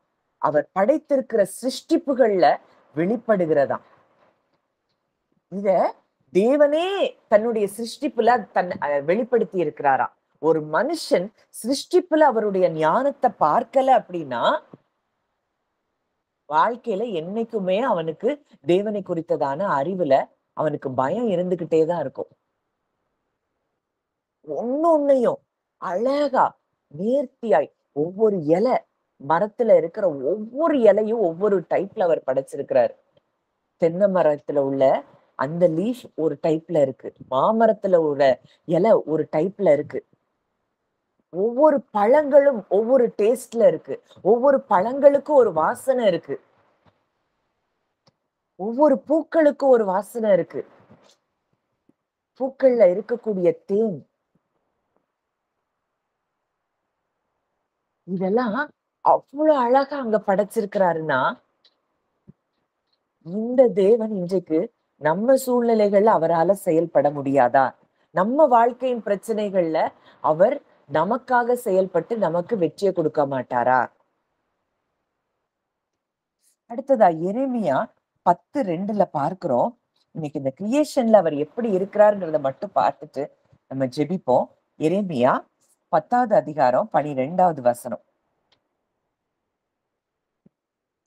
அவர் படைத்திருக்கிற சிருஷ்டிப்புகள்ல வெளிப்படுகிறதாம். இத தேவனே தன்னுடைய சிருஷ்டிப்புல வெளிப்படுத்தி இருக்கிறாராம். ஒரு மனுஷன் சிருஷ்டிப்புல அவருடைய ஞானத்தை பார்க்கல அப்படின்னா வாழ்க்கையில என்னைக்குமே அவனுக்கு தேவனை குறித்ததான அறிவுல அவனுக்கு பயம் இருந்துகிட்டேதான் இருக்கும். ஒன்னொன்னையும் அழகா நேர்த்தியாய் ஒவ்வொரு இலை மரத்துல இருக்கிற ஒவ்வொரு இலையும் ஒவ்வொரு டைப்ல அவர் படைச்சிருக்கிறாரு. தென்னை மரத்துல உள்ள அந்த லீஃப் ஒரு டைப்ல இருக்கு. மாமரத்துல உள்ள இலை ஒரு டைப்ல இருக்கு. ஒவ்வொரு பழங்களும் ஒவ்வொரு டேஸ்ட்ல இருக்கு. ஒவ்வொரு பழங்களுக்கும் ஒரு வாசனை இருக்கு. ஒவ்வொரு பூக்களுக்கும் ஒரு வாசனை இருக்கு. பூக்கள்ல இருக்கக்கூடிய தேன் இதெல்லாம் அவ்வளவு அழகா அங்க படைச்சிருக்கிறாருன்னா இந்த தேவன் இன்றைக்கு நம்ம சூழ்நிலைகள்ல அவரால செயல்பட முடியாதா? நம்ம வாழ்க்கையின் பிரச்சனைகள்ல அவர் நமக்காக செயல்பட்டு நமக்கு வெற்றியை கொடுக்க மாட்டாரா? அடுத்ததா எரேமியா 10:2ல பார்க்கிறோம். இன்னைக்கு இந்த கிரியேஷன்ல அவர் எப்படி இருக்கிறாருங்கிறத மட்டும் பார்த்துட்டு நம்ம ஜெபிப்போம். எரேமியா 10வது அதிகாரம் 12வது வசனம்.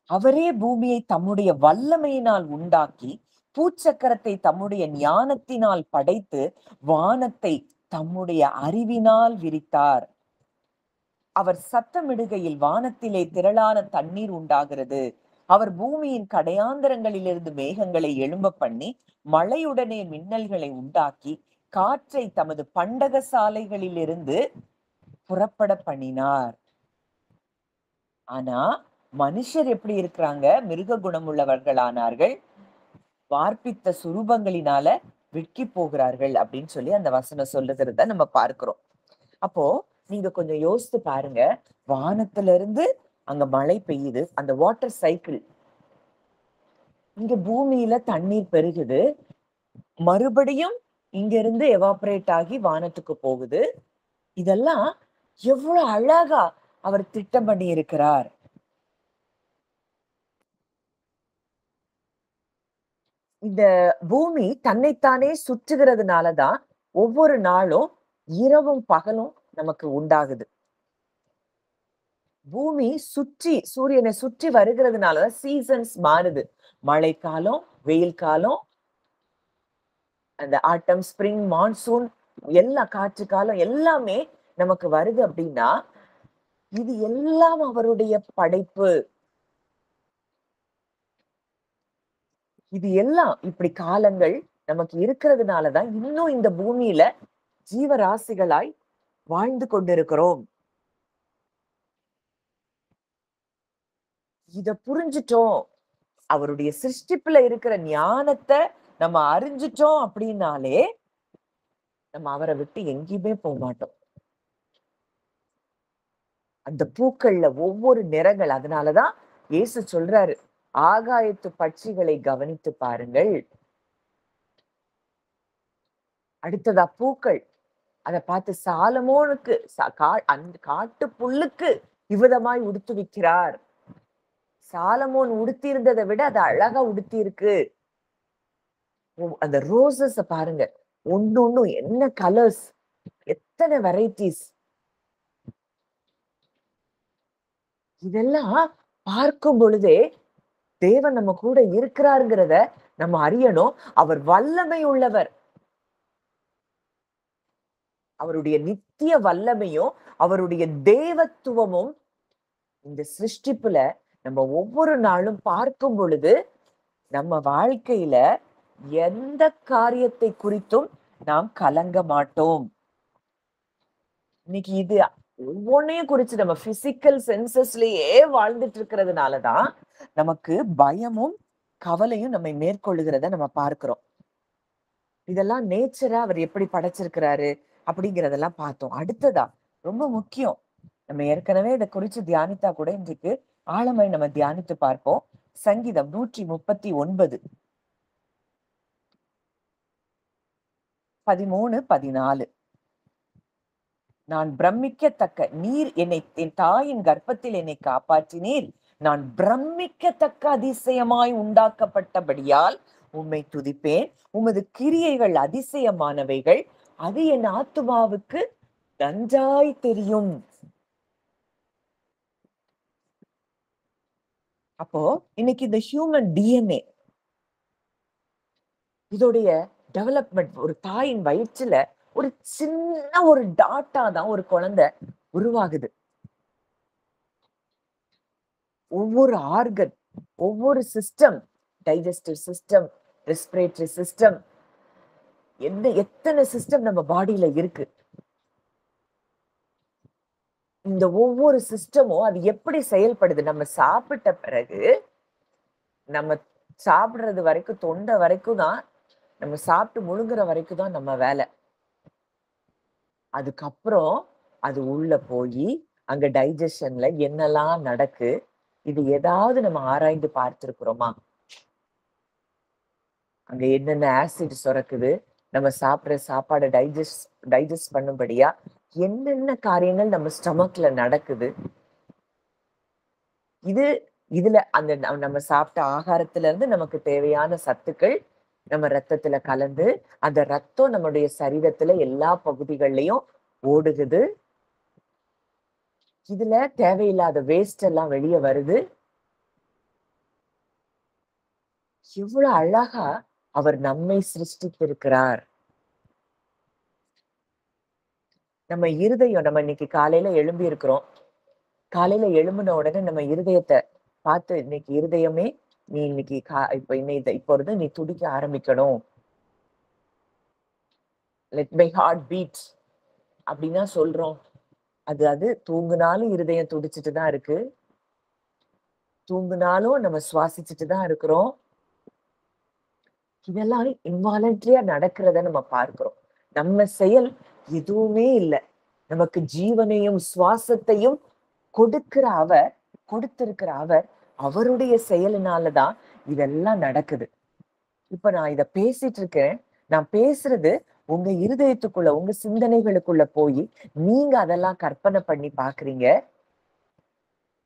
அவரே பூமியை தம்முடைய வல்லமையினால் உண்டாக்கி பூச்சக்கரத்தை தம்முடைய ஞானத்தினால் படைத்து வானத்தை தம்முடைய அறிவினால் விரித்தார். அவர் சத்தமிடுகையில் வானத்திலே திரளான தண்ணீர் உண்டாகிறது. அவர் பூமியின் கடையாந்தரங்களிலிருந்து மேகங்களை எழும்ப பண்ணி மழையுடனே மின்னல்களை உண்டாக்கி காற்றை தமது பண்டக சாலைகளிலிருந்து புறப்பட பண்ணினார். ஆனா மனுஷர் எப்படி இருக்கிறாங்க? மிருக குணமுள்ளவர்களானார்கள், வார்ப்பித்த சுரூபங்களினால வெட்கி போகிறார்கள் அப்படின்னு சொல்லி அந்த வசனம் சொல்லுகிறத நம்ம பார்க்கிறோம். அப்போ நீங்க கொஞ்சம் யோசித்து பாருங்க, வானத்துல இருந்து அங்க மழை பெய்யுது, அந்த வாட்டர் சைக்கிள், இங்க பூமியில தண்ணீர் பெருகுது, மறுபடியும் இங்க இருந்து எவாபரேட் ஆகி வானத்துக்கு போகுது. இதெல்லாம் எவ்வளவு அழகா அவர் திட்டம் பண்ணி இருக்கிறார். இந்த பூமி தன்னைத்தானே சுற்றுகிறதுனாலதான் ஒவ்வொரு நாளும் இரவும் பகலும் நமக்கு உண்டாகுது. பூமி சுற்றி சூரியனை சுற்றி வருகிறதுனாலதான் சீசன்ஸ் மாறுது. மழைக்காலம், வெயில் காலம், அந்த ஆட்டம், ஸ்பிரிங், மான்சூன், எல்லா காற்று காலம் எல்லாமே நமக்கு வருது அப்படின்னா இது எல்லாம் அவருடைய படைப்பு. இது எல்லாம் இப்படி காலங்கள் நமக்கு இருக்கிறதுனாலதான் இன்னும் இந்த பூமியில ஜீவராசிகளாய் வாழ்ந்து கொண்டிருக்கிறோம். இத புரிஞ்சுட்டோம், அவருடைய சிருஷ்டிப்புல இருக்கிற ஞானத்தை நம்ம அறிஞ்சிட்டோம் அப்படின்னாலே நம்ம அவரை விட்டு எங்கேயுமே போக மாட்டோம். அந்த பூக்கள்ல ஒவ்வொரு நிறங்கள், அதனாலதான் இயேசு சொல்றாரு, ஆகாயத்து பட்சிகளை கவனித்து பாருங்கள். அடுத்ததா பூக்கள், அதை பார்த்து சாலமோனுக்கு அந்த காட்டு புல்லுக்கு இவ்விதமாய் உடுத்துவிக்கிறார். சாலமோன் உடுத்தி இருந்ததை விட அது அழகா உடுத்தி இருக்கு. அந்த ரோசஸ் பாருங்க, ஒண்ணு என்ன கலர்ஸ், எத்தனை வெரைட்டிஸ். இதெல்லாம் பார்க்கும் பொழுதே தேவன் நம்ம கூட இருக்கிறாருங்கிறத நம்ம அறியணும். அவர் வல்லமை உள்ளவர். அவருடைய நித்திய வல்லமையும் அவருடைய தேவத்துவமும் இந்த சிருஷ்டிப்புல நம்ம ஒவ்வொரு நாளும் பார்க்கும் பொழுது நம்ம வாழ்க்கையில எந்த காரியத்தை குறித்தும் நாம் கலங்க மாட்டோம். இன்னைக்கு இது ஒவ்வொன்னையும் குறிச்சு நம்ம பிசிக்கல் சென்சஸ்லயே வாழ்ந்துட்டு இருக்கிறதுனாலதான் நமக்கு பயமும் கவலையும் நம்மை மேற்கொள்ளுகிறத நம்ம பார்க்கிறோம். இதெல்லாம் நேச்சரா அவர் எப்படி படைச்சிருக்கிறாரு அப்படிங்கிறதெல்லாம் பார்த்தோம். அடுத்ததா ரொம்ப முக்கியம், நம்ம ஏற்கனவே இதை குறிச்சு தியானித்தா கூட இன்றைக்கு ஆழமாய் நம்ம தியானித்து பார்ப்போம். சங்கீதம் 139 13, 14. நான் பிரமிக்கத்தக்க நீர் என்னை என் தாயின் கர்ப்பத்தில் என்னை காப்பாற்றினீர். நான் பிரமிக்கத்தக்க அதிசயமாய் உண்டாக்கப்பட்டபடியால் உம்மை துதிப்பேன். உமது கிரியைகள் அதிசயமானவைகள், அது என் ஆத்துமாவுக்கு நன்றாய் தெரியும். அப்போ இன்னைக்கு இந்த ஹியூமன் டிஎன்ஏ இதோடைய டெவலப்மெண்ட், ஒரு தாயின் வயிற்றுல ஒரு சின்ன ஒரு டாட்டா தான் ஒரு குழந்தை உருவாகுது. ஒவ்வொரு ஆர்கன், ஒவ்வொரு system, digestive system, respiratory system, எத்தனை சிஸ்டம் நம்ம பாடியில இருக்கு. இந்த ஒவ்வொரு சிஸ்டமும் அது எப்படி செயல்படுது, நம்ம சாப்பிட்ட பிறகு நம்ம சாப்பிடுறது வரைக்கும், தொண்டை வரைக்கும் தான், நம்ம சாப்பிட்டு முழுங்குற வரைக்கும் தான் நம்ம வேலை. அதுக்கப்புறம் அது உள்ள போய் அங்க டைஜஷன்ல என்னெல்லாம் நடக்கு, இது ஏதாவது நம்ம ஆராய்ந்து பார்த்திருக்கிறோமா? அங்க என்னென்ன ஆசிட் சுரக்குது, நம்ம சாப்பிடுற சாப்பாடை டைஜஸ்ட் பண்ணும்படியா என்னென்ன காரியங்கள் நம்ம ஸ்டொமக்ல நடக்குது. இதுல அந்த நம்ம சாப்பிட்ட ஆகாரத்துல இருந்து நமக்கு தேவையான சத்துக்கள் நம்ம ரத்தத்துல கலந்து, அந்த ரத்தம் நம்முடைய சரீரத்துல எல்லா பகுதிகள்லயும் ஓடுகுது. இதுல தேவையில்லாத வேஸ்ட் எல்லாம் வெளியே வருது. எவ்வளவு அழகா அவர் நம்மை சிருஷ்டித்திருக்கிறார். நம்ம இருதயம், நம்ம இன்னைக்கு காலையில எழும்பி இருக்கிறோம், காலையில எழும்பின உடனே நம்ம இருதயத்தை பார்த்து, இன்னைக்கு இருதயமே நீ இன்னைக்கு இப்போ இருந்து நீ துடிக்க ஆரம்பிக்கணும். லெட் மை ஹார்ட் பீட் அப்படின்னா சொல்றோம். அது அது தூங்குனாலும் இருதயம் துடிச்சிட்டு தான் இருக்கு. தூங்குனாலும் நம்ம சுவாசிச்சுட்டு தான் இருக்கிறோம். இதெல்லாம் இன்வாலண்டரியா நடக்கிறத நம்ம பார்க்கிறோம். நம்ம செயல் எதுவுமே இல்ல. நமக்கு ஜீவனையும் சுவாசத்தையும் கொடுக்கிற அவர், கொடுத்திருக்கிற அவர், அவருடைய செயலினாலதான் இதெல்லாம் நடக்குது. இப்ப நான் இத பேசிட்டு இருக்கேன். நான் பேசுறது உங்க இருதயத்துக்குள்ள, உங்க சிந்தனைகளுக்குள்ள போய் நீங்க அதெல்லாம் கற்பனை பண்ணி பாக்குறீங்க.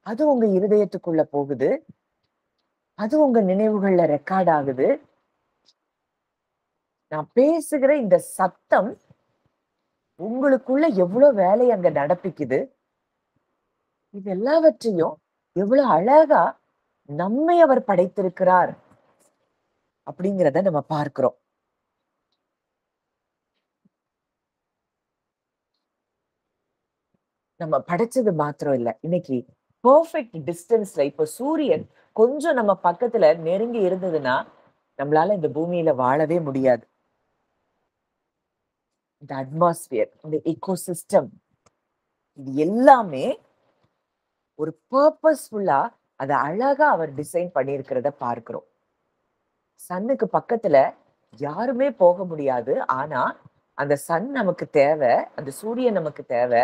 அது உங்க இருதயத்துக்குள்ள போகுது. அது உங்க நினைவுகள்ல ரெக்கார்ட் ஆகுது. நான் பேசுகிற இந்த சத்தம் உங்களுக்குள்ள எவ்வளவு வேலை அங்க நடப்பிக்குது. இது எல்லாவற்றையும் எவ்வளவு அழகா நம்மை அவர் படைத்திருக்கிறார் அப்படிங்கிறத நம்ம பார்க்கிறோம். நம்ம படைச்சது மாத்திரம் இல்ல. இன்னைக்கு பெர்ஃபெக்ட் டிஸ்டன்ஸ்ல இப்ப சூரியன் கொஞ்சம் நம்ம பக்கத்துல நெருங்கி இருந்ததுன்னா நம்மளால இந்த பூமியில வாழவே முடியாது. இந்த அட்மாஸ்பியர், இந்த எக்கோசிஸ்டம், இது எல்லாமே ஒரு பர்பஸ்ஃபுல்லா அத அழகா அவர் டிசைன் பண்ணியிருக்கிறத பார்க்கிறோம். சன்னுக்கு பக்கத்துல யாருமே போக முடியாது. ஆனா அந்த சன் நமக்கு தேவை, அந்த சூரியன் நமக்கு தேவை.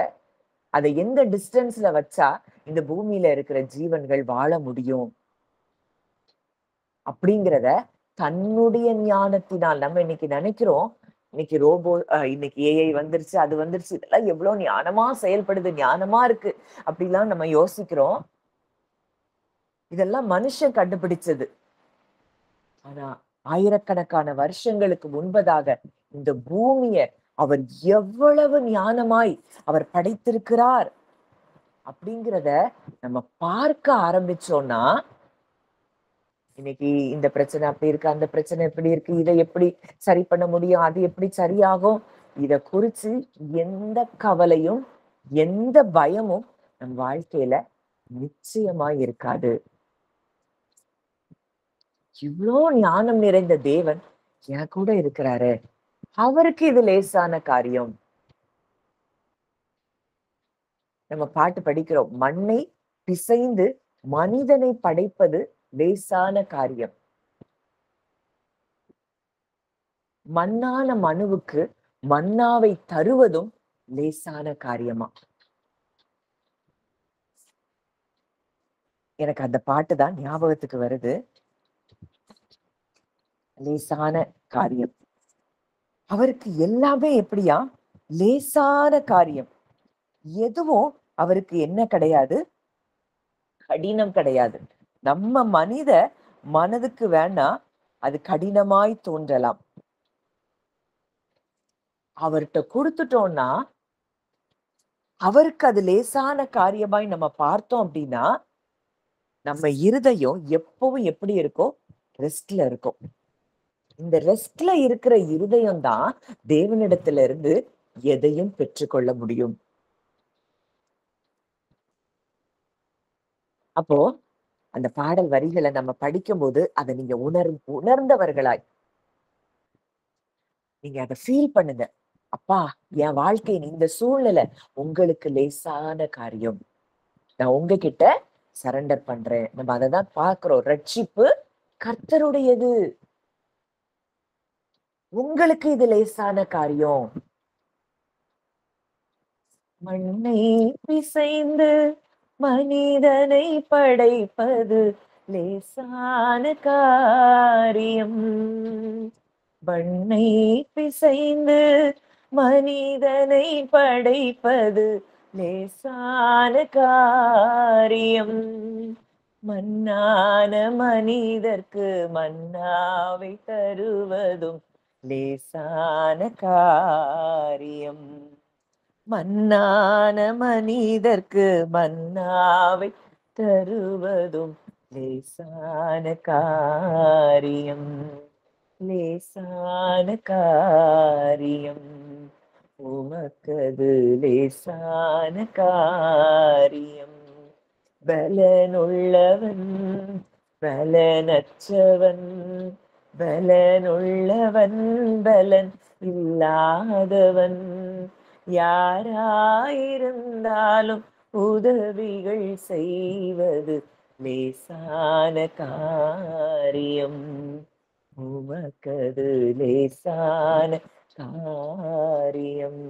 அதை எந்த டிஸ்டன்ஸ்ல வச்சா இந்த பூமியில இருக்கிற ஜீவன்கள் வாழ முடியும் அப்படிங்கிறத தன்னுடைய ஞானத்தினால் நம்ம இன்னைக்கு நினைக்கிறோம். இன்னைக்கு இன்னைக்கு ஏஐ வந்துருச்சு, அது வந்துருச்சு, இதெல்லாம் எவ்வளவு ஞானமா செயல்படுது, ஞானமா இருக்கு அப்படிலாம் நம்ம யோசிக்கிறோம். இதெல்லாம் மனுஷன் கண்டுபிடிச்சது. ஆனா ஆயிரக்கணக்கான வருஷங்களுக்கு முன்பதாக இந்த பூமிய அவர் எவ்வளவு ஞானமாய் அவர் படைத்திருக்கிறார் அப்படிங்கிறத நம்ம பார்க்க ஆரம்பிச்சோம்னா, இன்னைக்கு இந்த பிரச்சனை அப்படி இருக்கு, அந்த பிரச்சனை எப்படி இருக்கு, இதை எப்படி சரி பண்ண முடியும், அது எப்படி சரியாகும், இத குறிச்சு எந்த கவலையும் எந்த பயமும் நம் வாழ்க்கையில நிச்சயமா இருக்காது. இவ்வளோ ஞானம் நிறைந்த தேவன் என் கூட இருக்கிறாரு. அவருக்கு இது லேசான காரியம். நம்ம பாட்டு படிக்கிறோம். மண்ணை பிசைந்து மனிதனை படைப்பது லேசான காரியம். மண்ணான மனுவுக்கு மன்னாவை தருவதும் லேசான காரியமா? எனக்கு அந்த பாட்டு தான் ஞாபகத்துக்கு வருது. லேசான காரியம். அவருக்கு எல்லாமே எப்படியா? லேசான காரியம். எதுவும் அவருக்கு என்ன கிடையாது? கடினம் கிடையாது. நம்ம மனித மனதுக்கு வேணா அது கடினமாய் தோன்றலாம். அவர்கிட்ட கொடுத்துட்டோம்னா அவருக்கு அது லேசான காரியமாய் நம்ம பார்த்தோம் அப்படின்னா நம்ம இருதயம் எப்பவும் எப்படி இருக்கும்? ரெஸ்ட்ல இருக்கும். இந்த ரெஸ்ட்ல இருக்கிற இருதயம் தான் தேவனிடத்துல இருந்து எதையும் பெற்றுக்கொள்ள முடியும். அப்போ அந்த பாடல் வரிகளை நம்ம படிக்கும்போது அதை நீங்க உணர்ந்தவர்களாய் நீங்க அதை ஃபீல் பண்ணுங்க. அப்பா, என் வாழ்க்கையின் இந்த சூழ்நிலை உங்களுக்கு லேசான காரியம். நான் உங்ககிட்ட சரண்டர் பண்றேன். நம்ம அதை தான் பார்க்கிறோம். ரட்சிப்பு கர்த்தருடையது. உங்களுக்கு இது லேசான காரியம். மண்ணை பிசைந்து மனிதனை படைப்பது லேசான காரியம். மண்ணை பிசைந்து மனிதனை படைப்பது லேசான காரியம். மண்ணான மனிதர்க்கு மன்னாவை தருவதும் லேசான காரியம். மண்ணான மனிதர்க்கு மன்னாவை தருவதும் லேசான காரியம். லேசான காரியம். உமக்கது லேசான காரியம். பலனுள்ளவன் பலனற்றவன், பலனுள்ளவன் பலன் இல்லாதவன், யாராயிருந்தாலும் உதவிகள் செய்வது லேசான காரியம். உமக்கது லேசான காரியம்.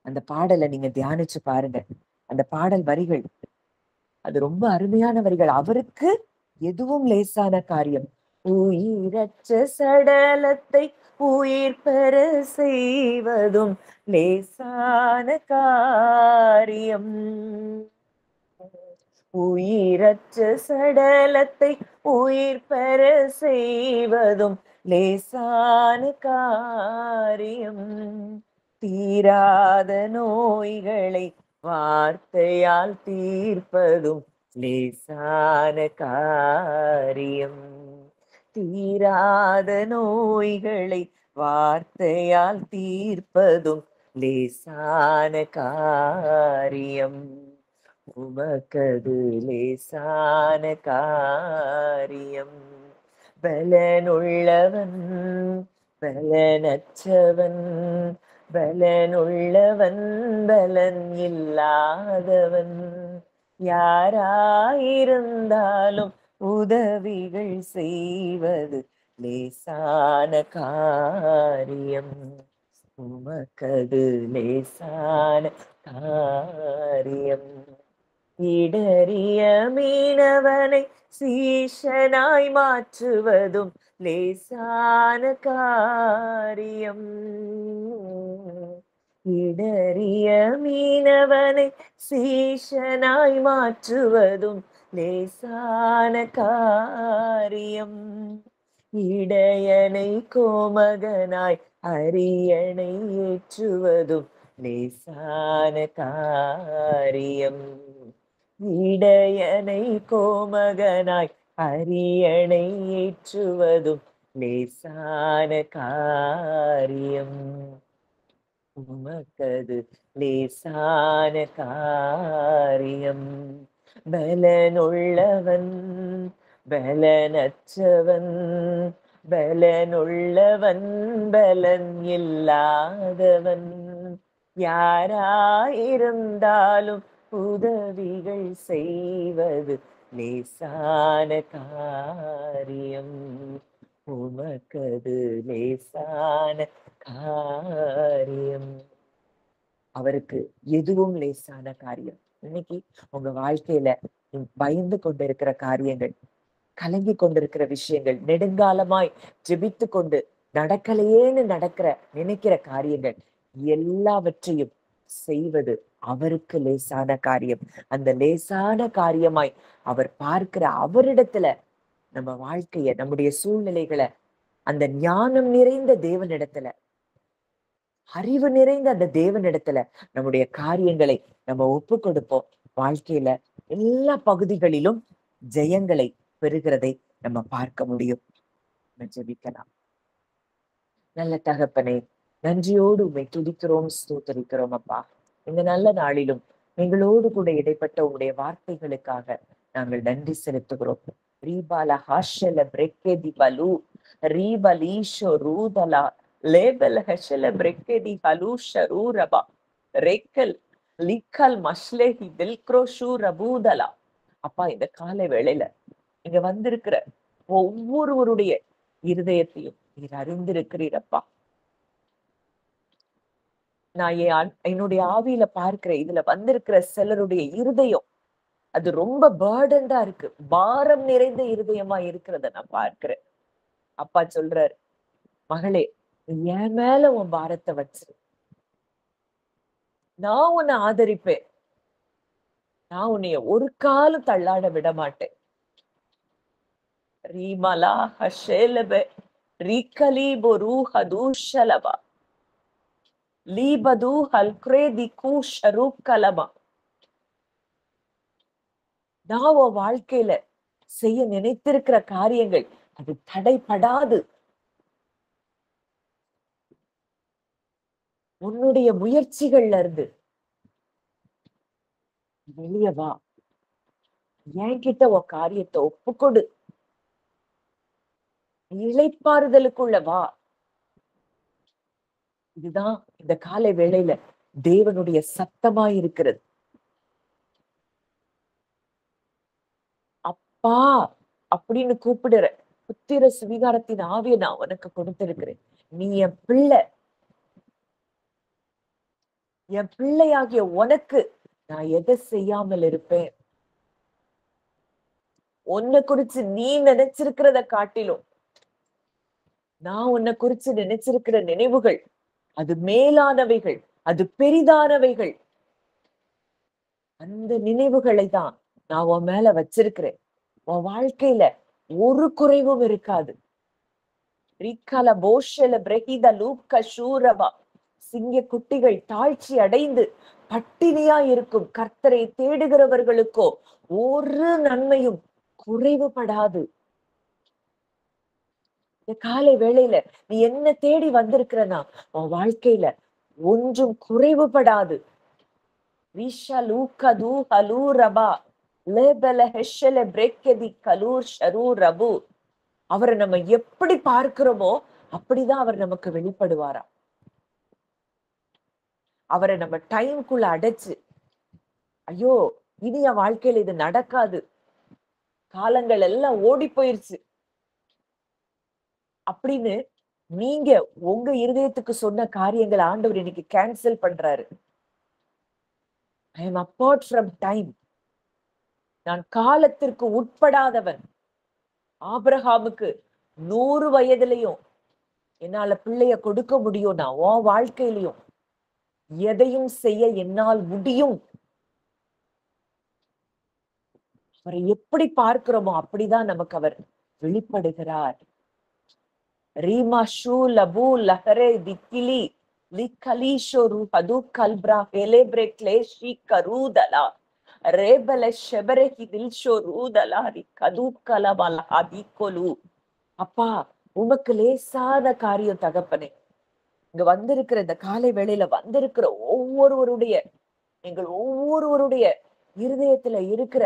அந்த பாடலை நீங்க தியானிச்சு பாருங்க. அந்த பாடல் வரிகள் அது ரொம்ப அருமையான வரிகள். அவருக்கு எதுவும் லேசான காரியம். உயிரற்ற சடலத்தை உயிர் பெற செய்வதும் லேசான காரியம். உயிரற்ற சடலத்தை உயிர் பெற செய்வதும் லேசான காரியம். தீராத நோய்களை வார்த்தையால் தீர்ப்பதும் லேசான காரியம். தீராத நோய்களை வார்த்தையால் தீர்ப்பதும் லேசான காரியம். உமக்கது லேசான காரியம். பலனுள்ளவன் பலனற்றவன், பலனுள்ளவன் பலன் இல்லாதவன், யாராயிருந்தாலும் உதவிகள் செய்வது லேசான காரியம். உமக்கது லேசான காரியம். இடறிய மீனவனை சீஷனாய் மாற்றுவதும் லேசான காரியம். இடறிய மீனவனை சீஷனாய் மாற்றுவதும் லேசான காரியம். இடையனை கோமகனாய் அரியணை ஏற்றுவதும் லேசான காரியம். இடையனை கோமகனாய் அரியணை ஏற்றுவதும் லேசான காரியம். உமக்கது லேசான காரியம். பலனுள்ளவன் பலனற்றவன், பலனுள்ளவன் பலன் இல்லாதவன், யாராயிருந்தாலும் உதவிகள் செய்வது லேசான காரியம். உமக்கது லேசான காரியம். அவருக்கு எதுவும் லேசான காரியம். இன்னைக்கு உங்க வாழ்க்கையில பயந்து கொண்டிருக்கிற காரியங்கள், கலங்கி கொண்டிருக்கிற விஷயங்கள், நெடுங்காலமாய் ஜெபித்து கொண்டு நடக்கலையேன்னு நினைக்கிற காரியங்கள் எல்லாவற்றையும் செய்வது அவருக்கு லேசான காரியம். அந்த லேசான காரியமாய் அவர் பார்க்கிற அவரிடத்துல நம்ம வாழ்க்கைய, நம்முடைய சூழ்நிலைகளை அந்த ஞானம் நிறைந்த தேவனிடத்துல, அறிவு நிறைந்த அந்த தேவனிடத்துல நம்முடைய காரியங்களை நம்ம ஒப்பு கொடுப்போம். வாழ்க்கையில எல்லா பகுதிகளிலும் ஜெயங்களை பெறுகிறதை நம்ம பார்க்க முடியும். ஜெபிக்கலாம். நல்ல தகப்பனே, நன்றியோடு உம்மை துதிக்கிறோம், ஸ்தோத்தரிக்கிறோம் அப்பா. இந்த நல்ல நாளிலும் எங்களோடு கூட இடைப்பட்ட உங்களுடைய வார்த்தைகளுக்காக நாங்கள் நன்றி செலுத்துகிறோம். ரீபால ஹாஷல பிரெக்கேதி பலு ரீபலீஷோ ரூதலா லேபல் ஹெஷல பிரெக்கேதி ஹலூஷ ரூரபா ரெக்கல் லிக்கல் மஷ்லேஹி தில்க்ரோஷு ரபூதலா. அப்பா, இந்த காலை வேளையில இங்க வந்திருக்கிற ஒவ்வொருவருடைய இருதயத்தையும் நீர் அறிந்திருக்கிறீரப்பா. நான் என்னுடைய ஆவியில பார்க்கிற இதுல வந்திருக்கிற சிலருடைய இருதயம் அது ரொம்ப பேர்டன்டா இருக்கு, பாரம் நிறைந்த இருதயமா இருக்கிறத நான் பார்க்கிறேன். அப்பா சொல்றாரு, மகளே, என் மேல உன் பாரத்தை வச்சிரு, நான் உன்னை ஆதரிப்பேன், நான் உன்னைய ஒரு காலம் தள்ளாட விட மாட்டேன். ரீமலா ஹஷேலபே ரீகலீபோ ரூஹதூஷலபா லீபது ஹல்க்ரேதி கூஷரூக்கலபா. நான் உன் வாழ்க்கையில செய்ய நினைத்திருக்கிற காரியங்கள் அது தடைப்படாது. உன்னுடைய முயற்சிகள்ல இருந்து வெளிய வா, என்கிட்ட உன் காரியத்தை ஒப்புக்கொடு, இளைப்பாறுதலுக்குள்ள வா. இதுதான் இந்த காலை வேளையில தேவனுடைய சத்தமா இருக்கிறது. அப்பா அப்படின்னு கூப்பிடுற புத்திர சுவிகாரத்தின் ஆவியை நான் உனக்கு கொடுத்திருக்கிறேன். நீ என் பிள்ளை. என் பிள்ளையாகிய உனக்கு நான் எதை செய்யாமல் இருப்பேன்? உன்னை குறிச்சு நீ நினைச்சிருக்கிறத காட்டிலும் நான் உன்னை குறிச்சு நினைச்சிருக்கிற நினைவுகள் அது மேலானவைகள், அது பெரிதானவைகள். அந்த நினைவுகளை தான் நான் உன் மேல வச்சிருக்கிறேன். உன் வாழ்க்கையில ஒரு குறைவும் இருக்காது. சிங்க குட்டிகள் தாழ்ச்சி அடைந்து பட்டினியா இருக்கும் கர்த்தரை தேடுகிறவர்களுக்கோ ஒரு நன்மையும் குறைவுபடாது. இந்த காலை வேளையில நீ என்ன தேடி வந்திருக்கிறனா உன் வாழ்க்கையில ஒன்றும் குறைவுபடாது. அவரை நம்ம எப்படி பார்க்கிறோமோ அப்படிதான் அவர் நமக்கு வெளிப்படுவாரா. அவரை நம்ம டைம்குள்ள அடைச்சு, ஐயோ இனி என் வாழ்க்கையில இது நடக்காது, காலங்கள் எல்லாம் ஓடி போயிருச்சு அப்படின்னு நீங்க உங்க இருதயத்துக்கு சொன்ன காரியங்களை ஆண்டவர் இன்னைக்கு கேன்சல் பண்றாரு. I am apart from time. நான் காலத்திற்கு உட்படாதவன். ஆபிரகாமுக்கு 100 வயதிலையும் என்னால பிள்ளைய கொடுக்க முடியும். நான் உன் வாழ்க்கையிலையும் எதையும் செய்ய என்னால் முடியும். அவரை எப்படி பார்க்கிறோமோ அப்படிதான் நமக்கு அவர் வெளிப்படுகிறார். ரீமா ஷூ லபு லஹரே திக்கிலி லிக்கலீஷோரு ஹது கல்ப்ரா ஹெலேப்ரே கிளேஷி கரூதலா ரேபல ஷெபரே ஹிதில்ஷோ ரூதலா ரிகது கலபல ஹதிகொலு. அப்பா உமக்கு லேசான காரியம் தகப்பனே. இங்க வந்திருக்கிற இந்த காலை வேளையில வந்திருக்கிற ஒவ்வொருவருடைய எங்கள் ஒவ்வொருவருடைய இருதயத்துல இருக்கிற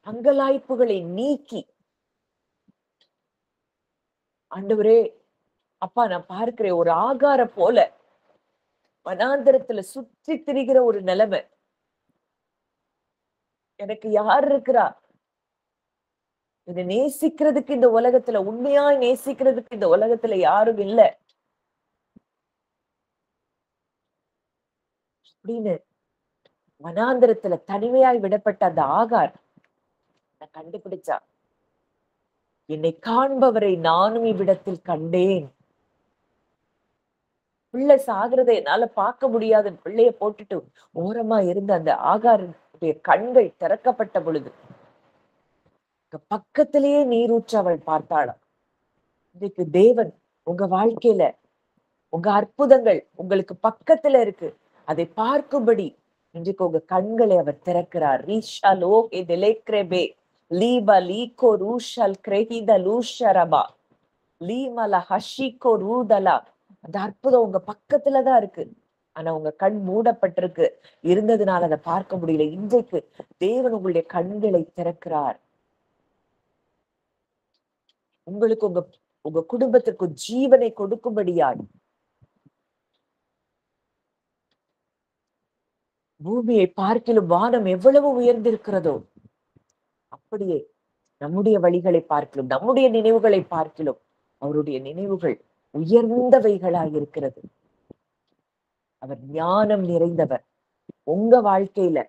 அங்கலாய்ப்புகளை நீக்கி ஆண்டவரே அப்பா நான் பார்க்கிறேன் ஒரு ஆகார போல வனாந்தரத்துல சுற்றி திரிகிற ஒரு நிலைமை. எனக்கு யார் இருக்கிறா? இதை நேசிக்கிறதுக்கு இந்த உலகத்துல, உண்மையாய் நேசிக்கிறதுக்கு இந்த உலகத்துல யாரும் இல்லை அப்படின்னு வனாந்தரத்துல தனிமையாய் விடப்பட்ட அந்த ஆகார் நான் கண்டுபிடிச்சா, என்னை காண்பவரை நானும் இவ்விடத்தில் கண்டேன். பிள்ளை சாகிறதை என்னால பார்க்க முடியாத பிள்ளைய போட்டுட்டு ஓரமா இருந்த அந்த ஆகாருடைய கண்கள் திறக்கப்பட்ட பொழுது பக்கத்திலேயே நீரூற்று அவள் பார்த்தாளாம். இன்றைக்கு தேவன் உங்க வாழ்க்கையில உங்க அற்புதங்கள் உங்களுக்கு பக்கத்துல இருக்கு, அதை பார்க்கும்படி இன்றைக்கு உங்க கண்களை அவர் திறக்கிறார். ரீஷாலோ எதெலேக்ரேபே லீபா லீகோ ரூஷல் கிரஹித லூஷரபா லீமல ஹஷிகோ ரூதலா. அந்த அற்புதம் உங்க பக்கத்துலதான் இருக்கு, ஆனா உங்க கண் மூடப்பட்டிருக்கு, இருந்ததுனால அதை பார்க்க முடியல. இன்றைக்கு தேவன் உங்களுடைய கண்களை திறக்கிறார். உங்களுக்கு உங்க உங்க குடும்பத்திற்கு ஜீவனை கொடுக்கும்படியாய் பூமியை பார்க்கிலும் வானம் எவ்வளவு உயர்ந்திருக்கிறதோ அப்படியே நம்முடைய வழிகளை பார்க்கிலும் நம்முடைய நினைவுகளை பார்க்கிலும் அவருடைய நினைவுகள் உயர்ந்தவைகளாய் இருக்கிறது. அவர் ஞானம் நிறைந்தவர். உங்க வாழ்க்கையில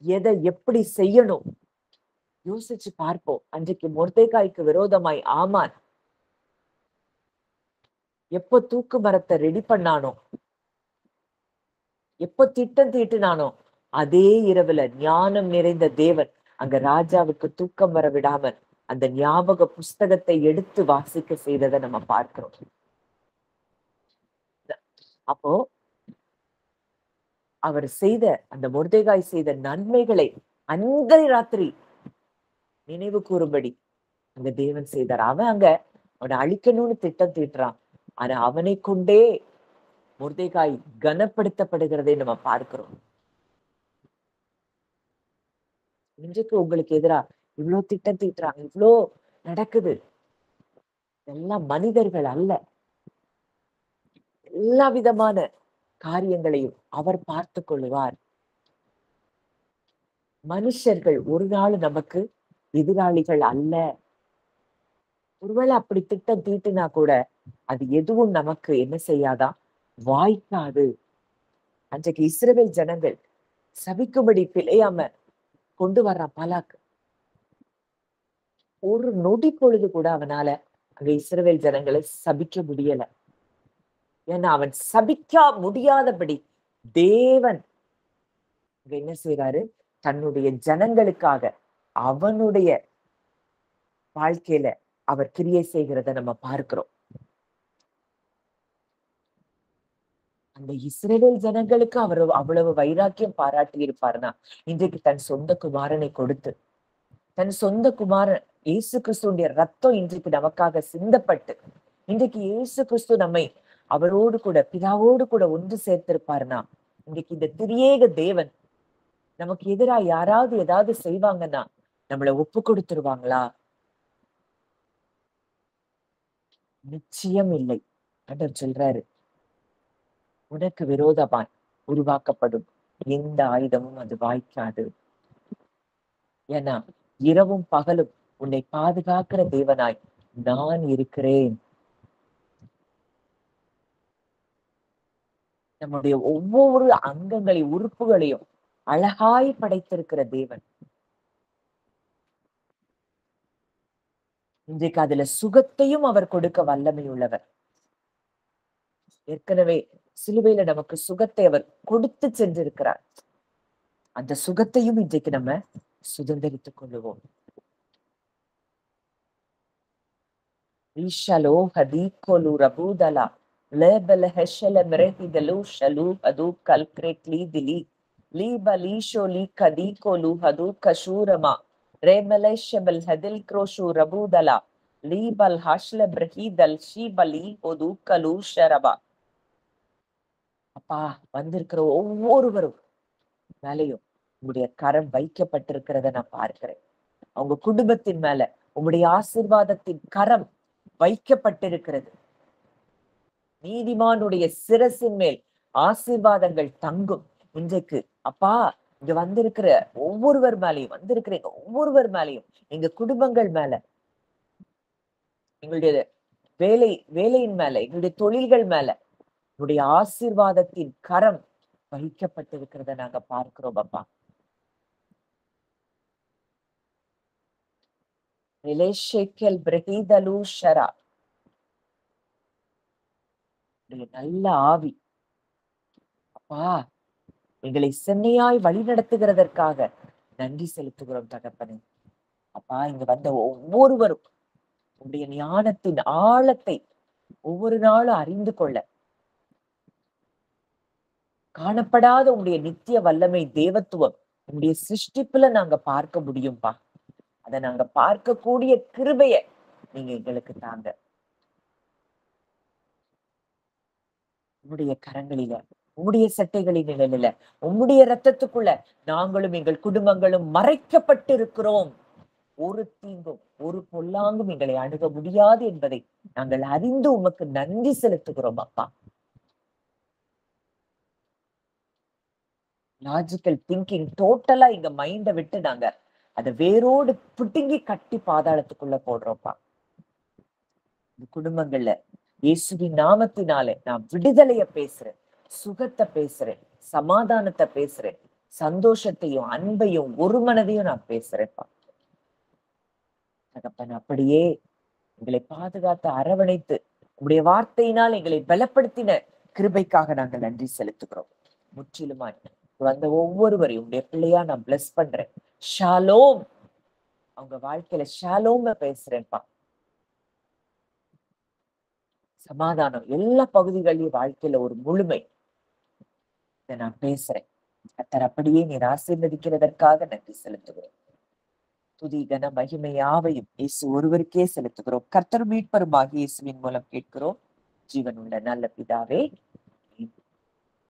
எதை எப்படி செய்யணும் யோசிச்சு பார்ப்போம். அன்றைக்கு மொர்தெகாய்க்கு விரோதமாய் ஆமான் எப்போ தூக்கு மரத்தை ரெடி பண்ணானோ, எப்போ திட்டம் தீட்டினானோ, அதே இரவுல ஞானம் நிறைந்த தேவன் அங்க ராஜாவுக்கு தூக்கம் வர விடாமல் அந்த ஞாபக புஸ்தகத்தை எடுத்து வாசிக்க செய்ததை நம்ம பார்க்கிறோம். அப்போ அவர் செய்த அந்த மொர்தெகாய் செய்த நன்மைகளை அந்த ராத்திரி நினைவு கூறும்படி அங்க தேவன் செய்தார். அவன் அங்க அவனை அழிக்கணும்னு திட்டம் தீட்டுறான், ஆனா அவனை கொண்டே மொர்தெகாய் கனப்படுத்தப்படுகிறதை நம்ம பார்க்கிறோம். இன்றைக்கு உங்களுக்கு எதிரா இவ்வளவு திட்டம் தீட்டுறாங்க, இவ்வளோ நடக்குது. எல்லாம் மனிதர்கள் அல்ல. எல்லா விதமான காரியங்களையும் அவர் பார்த்து கொள்ளுவார். மனுஷர்கள் ஒரு நாள் நமக்கு எதிராளிகள் அல்ல. ஒருவேளை அப்படி திட்டம் தீட்டினா கூட அது எதுவும் நமக்கு என்ன செய்யாதான், வாய்க்காது. அன்றைக்கு இஸ்ரவேல் ஜனங்கள் சபிக்கும்படி பிழையாம கொண்டு வர்றான் பாலாக். ஒரு நொடி பொழுது கூட அவனால அங்க இஸ்ரவேல் ஜனங்களை சபிக்க முடியல. ஏன்னா அவன் சபிக்க முடியாதபடி தேவன் என்ன செய்யறாரு, தன்னுடைய ஜனங்களுக்காக அவனுடைய வாழ்க்கையில அவர் கிரியை செய்கிறத நம்ம பார்க்கிறோம். அந்த இஸ்ரவேல் ஜனங்களுக்கு அவர் அவ்வளவு வைராக்கியம் பாராட்டி இருப்பாருன்னா, இன்றைக்கு தன் சொந்த குமாரனை கொடுத்து, தன் சொந்த குமாரன் இயேசு கிறிஸ்துடைய ரத்தம் இன்றைக்கு நமக்காக சிந்தப்பட்டு, இன்றைக்கு இயேசு கிறிஸ்து நம்மை அவரோடு கூட பிதாவோடு கூட ஒன்று சேர்த்திருப்பாருன்னா, இன்றைக்கு இந்த திரியேக தேவன் நமக்கு எதிராக யாராவது ஏதாவது செய்வாங்கன்னா நம்மளை ஒப்பு கொடுத்துருவாங்களா? நிச்சயம் இல்லை. ஆண்டவர் சொல்றாரு, உனக்கு விரோதமாய் உருவாக்கப்படும் எந்த ஆயுதமும் அது வாய்க்காது. ஏன்னா இரவும் பகலும் உன்னை பாதுகாக்கிற தேவனாய் நான் இருக்கிறேன். நம்முடைய ஒவ்வொரு அங்கங்களையும் உறுப்புகளையும் அழகாய் படைத்திருக்கிற தேவன். இன்றைக்கு அதுல சுகத்தையும் அவர் கொடுக்க வல்லமை உள்ளவர். ஏற்கனவே சிலுவையில நமக்கு சுகத்தை அவர் கொடுத்து சென்றிருக்கிறார். அந்த சுகத்தையும் இன்றைக்கு நம்ம சுதந்திரித்துக் கொள்ளுவோம். அப்பா, வந்திருக்கிற ஒவ்வொருவரும் மேலையும் உங்களுடைய கரம் வைக்கப்பட்டிருக்கிறத நான் பார்க்கிறேன். அவங்க குடும்பத்தின் மேல உங்களுடைய ஆசீர்வாதத்தின் கரம் வைக்கப்பட்டிருக்கிறது. நீதிமானுடைய சிரசின் மேல் ஆசீர்வாதங்கள் தங்கும். இன்றைக்கு அப்பா, இங்க வந்திருக்கிற ஒவ்வொருவர் மேலையும், வந்திருக்கிறீங்க ஒவ்வொருவர் மேலையும், எங்க குடும்பங்கள் மேல, எங்களுடைய வேலையின் மேல, எங்களுடைய தொழில்கள் மேல உங்களுடைய ஆசீர்வாதத்தின் கரம் வைக்கப்பட்டிருக்கிறத நாங்க பார்க்கிறோம் அப்பா. நல்ல ஆவி அப்பா, எங்களை சென்னையாய் வழி நடத்துகிறதற்காக நன்றி செலுத்துகிறோம் தகப்பனே. அப்பா, இங்க வந்த ஒவ்வொருவரும் உங்களுடைய ஞானத்தின் ஆழத்தை ஒவ்வொரு நாளும் அறிந்து கொள்ள, காணப்படாத உங்களுடைய நித்திய வல்லமை தேவத்துவம் உங்களுடைய சிருஷ்டிப்புல நாங்க பார்க்க முடியும்பா. அதை நாங்க பார்க்கக்கூடிய கிருபைய நீங்க எங்களுக்கு தாங்க. உங்களுடைய கரங்களில, உங்களுடைய சட்டைகளின் நிழலில, உங்களுடைய ரத்தத்துக்குள்ள நாங்களும் எங்கள் குடும்பங்களும் மறைக்கப்பட்டு இருக்கிறோம். ஒரு தீங்கும் ஒரு பொல்லாங்கும் எங்களை அணுக முடியாது என்பதை நாங்கள் அறிந்து உமக்கு நன்றி செலுத்துகிறோம் அப்பா. லாஜிக்கல் திங்கிங் டோட்டலா எங்க மைண்ட விட்டு நாங்க அதை வேரோடு புடுங்கி கட்டி பாதாளத்துக்குள்ள போடுறோம்ப்பா. இந்த குடும்பங்கள்ல இயேசுவின் நாமத்தினாலே நான் விடுதலைய பேசுறேன், சுகத்தை பேசுறேன், சமாதானத்தை பேசுறேன், சந்தோஷத்தையும் அன்பையும் ஒரு மனதையும் நான் பேசுறேன்ப்பா. தகப்பன், அப்படியே எங்களை பாதுகாத்து அரவணைத்து உங்களுடைய வார்த்தையினால் எங்களை பலப்படுத்தின கிருபைக்காக நாங்கள் நன்றி செலுத்துகிறோம். முற்றிலுமா வந்த ஒவ்வொருவரையும் உங்களுடைய பிள்ளையா நான் பிளஸ் பண்றேன். ஷாலோம், அவங்க வாழ்க்கையில ஷாலோம் பேசுறேன்ப்பா. சமாதானம் எல்லா பகுதிகளையும் வாழ்க்கையில ஒரு முழுமை இதை நான் பேசுறேன். கர்த்தர் அப்படியே நீர் ஆசீர்வதிக்கிறதற்காக நன்றி செலுத்துகிறோம். துதி கன மகிமை யாவையும் இயேசு ஒருவருக்கே செலுத்துகிறோம். கர்த்தர் மீட்பருமாகிய இயேசுவின் மூலம் கேட்கிறோம் ஜீவனுள்ள நல்ல பிதாவே.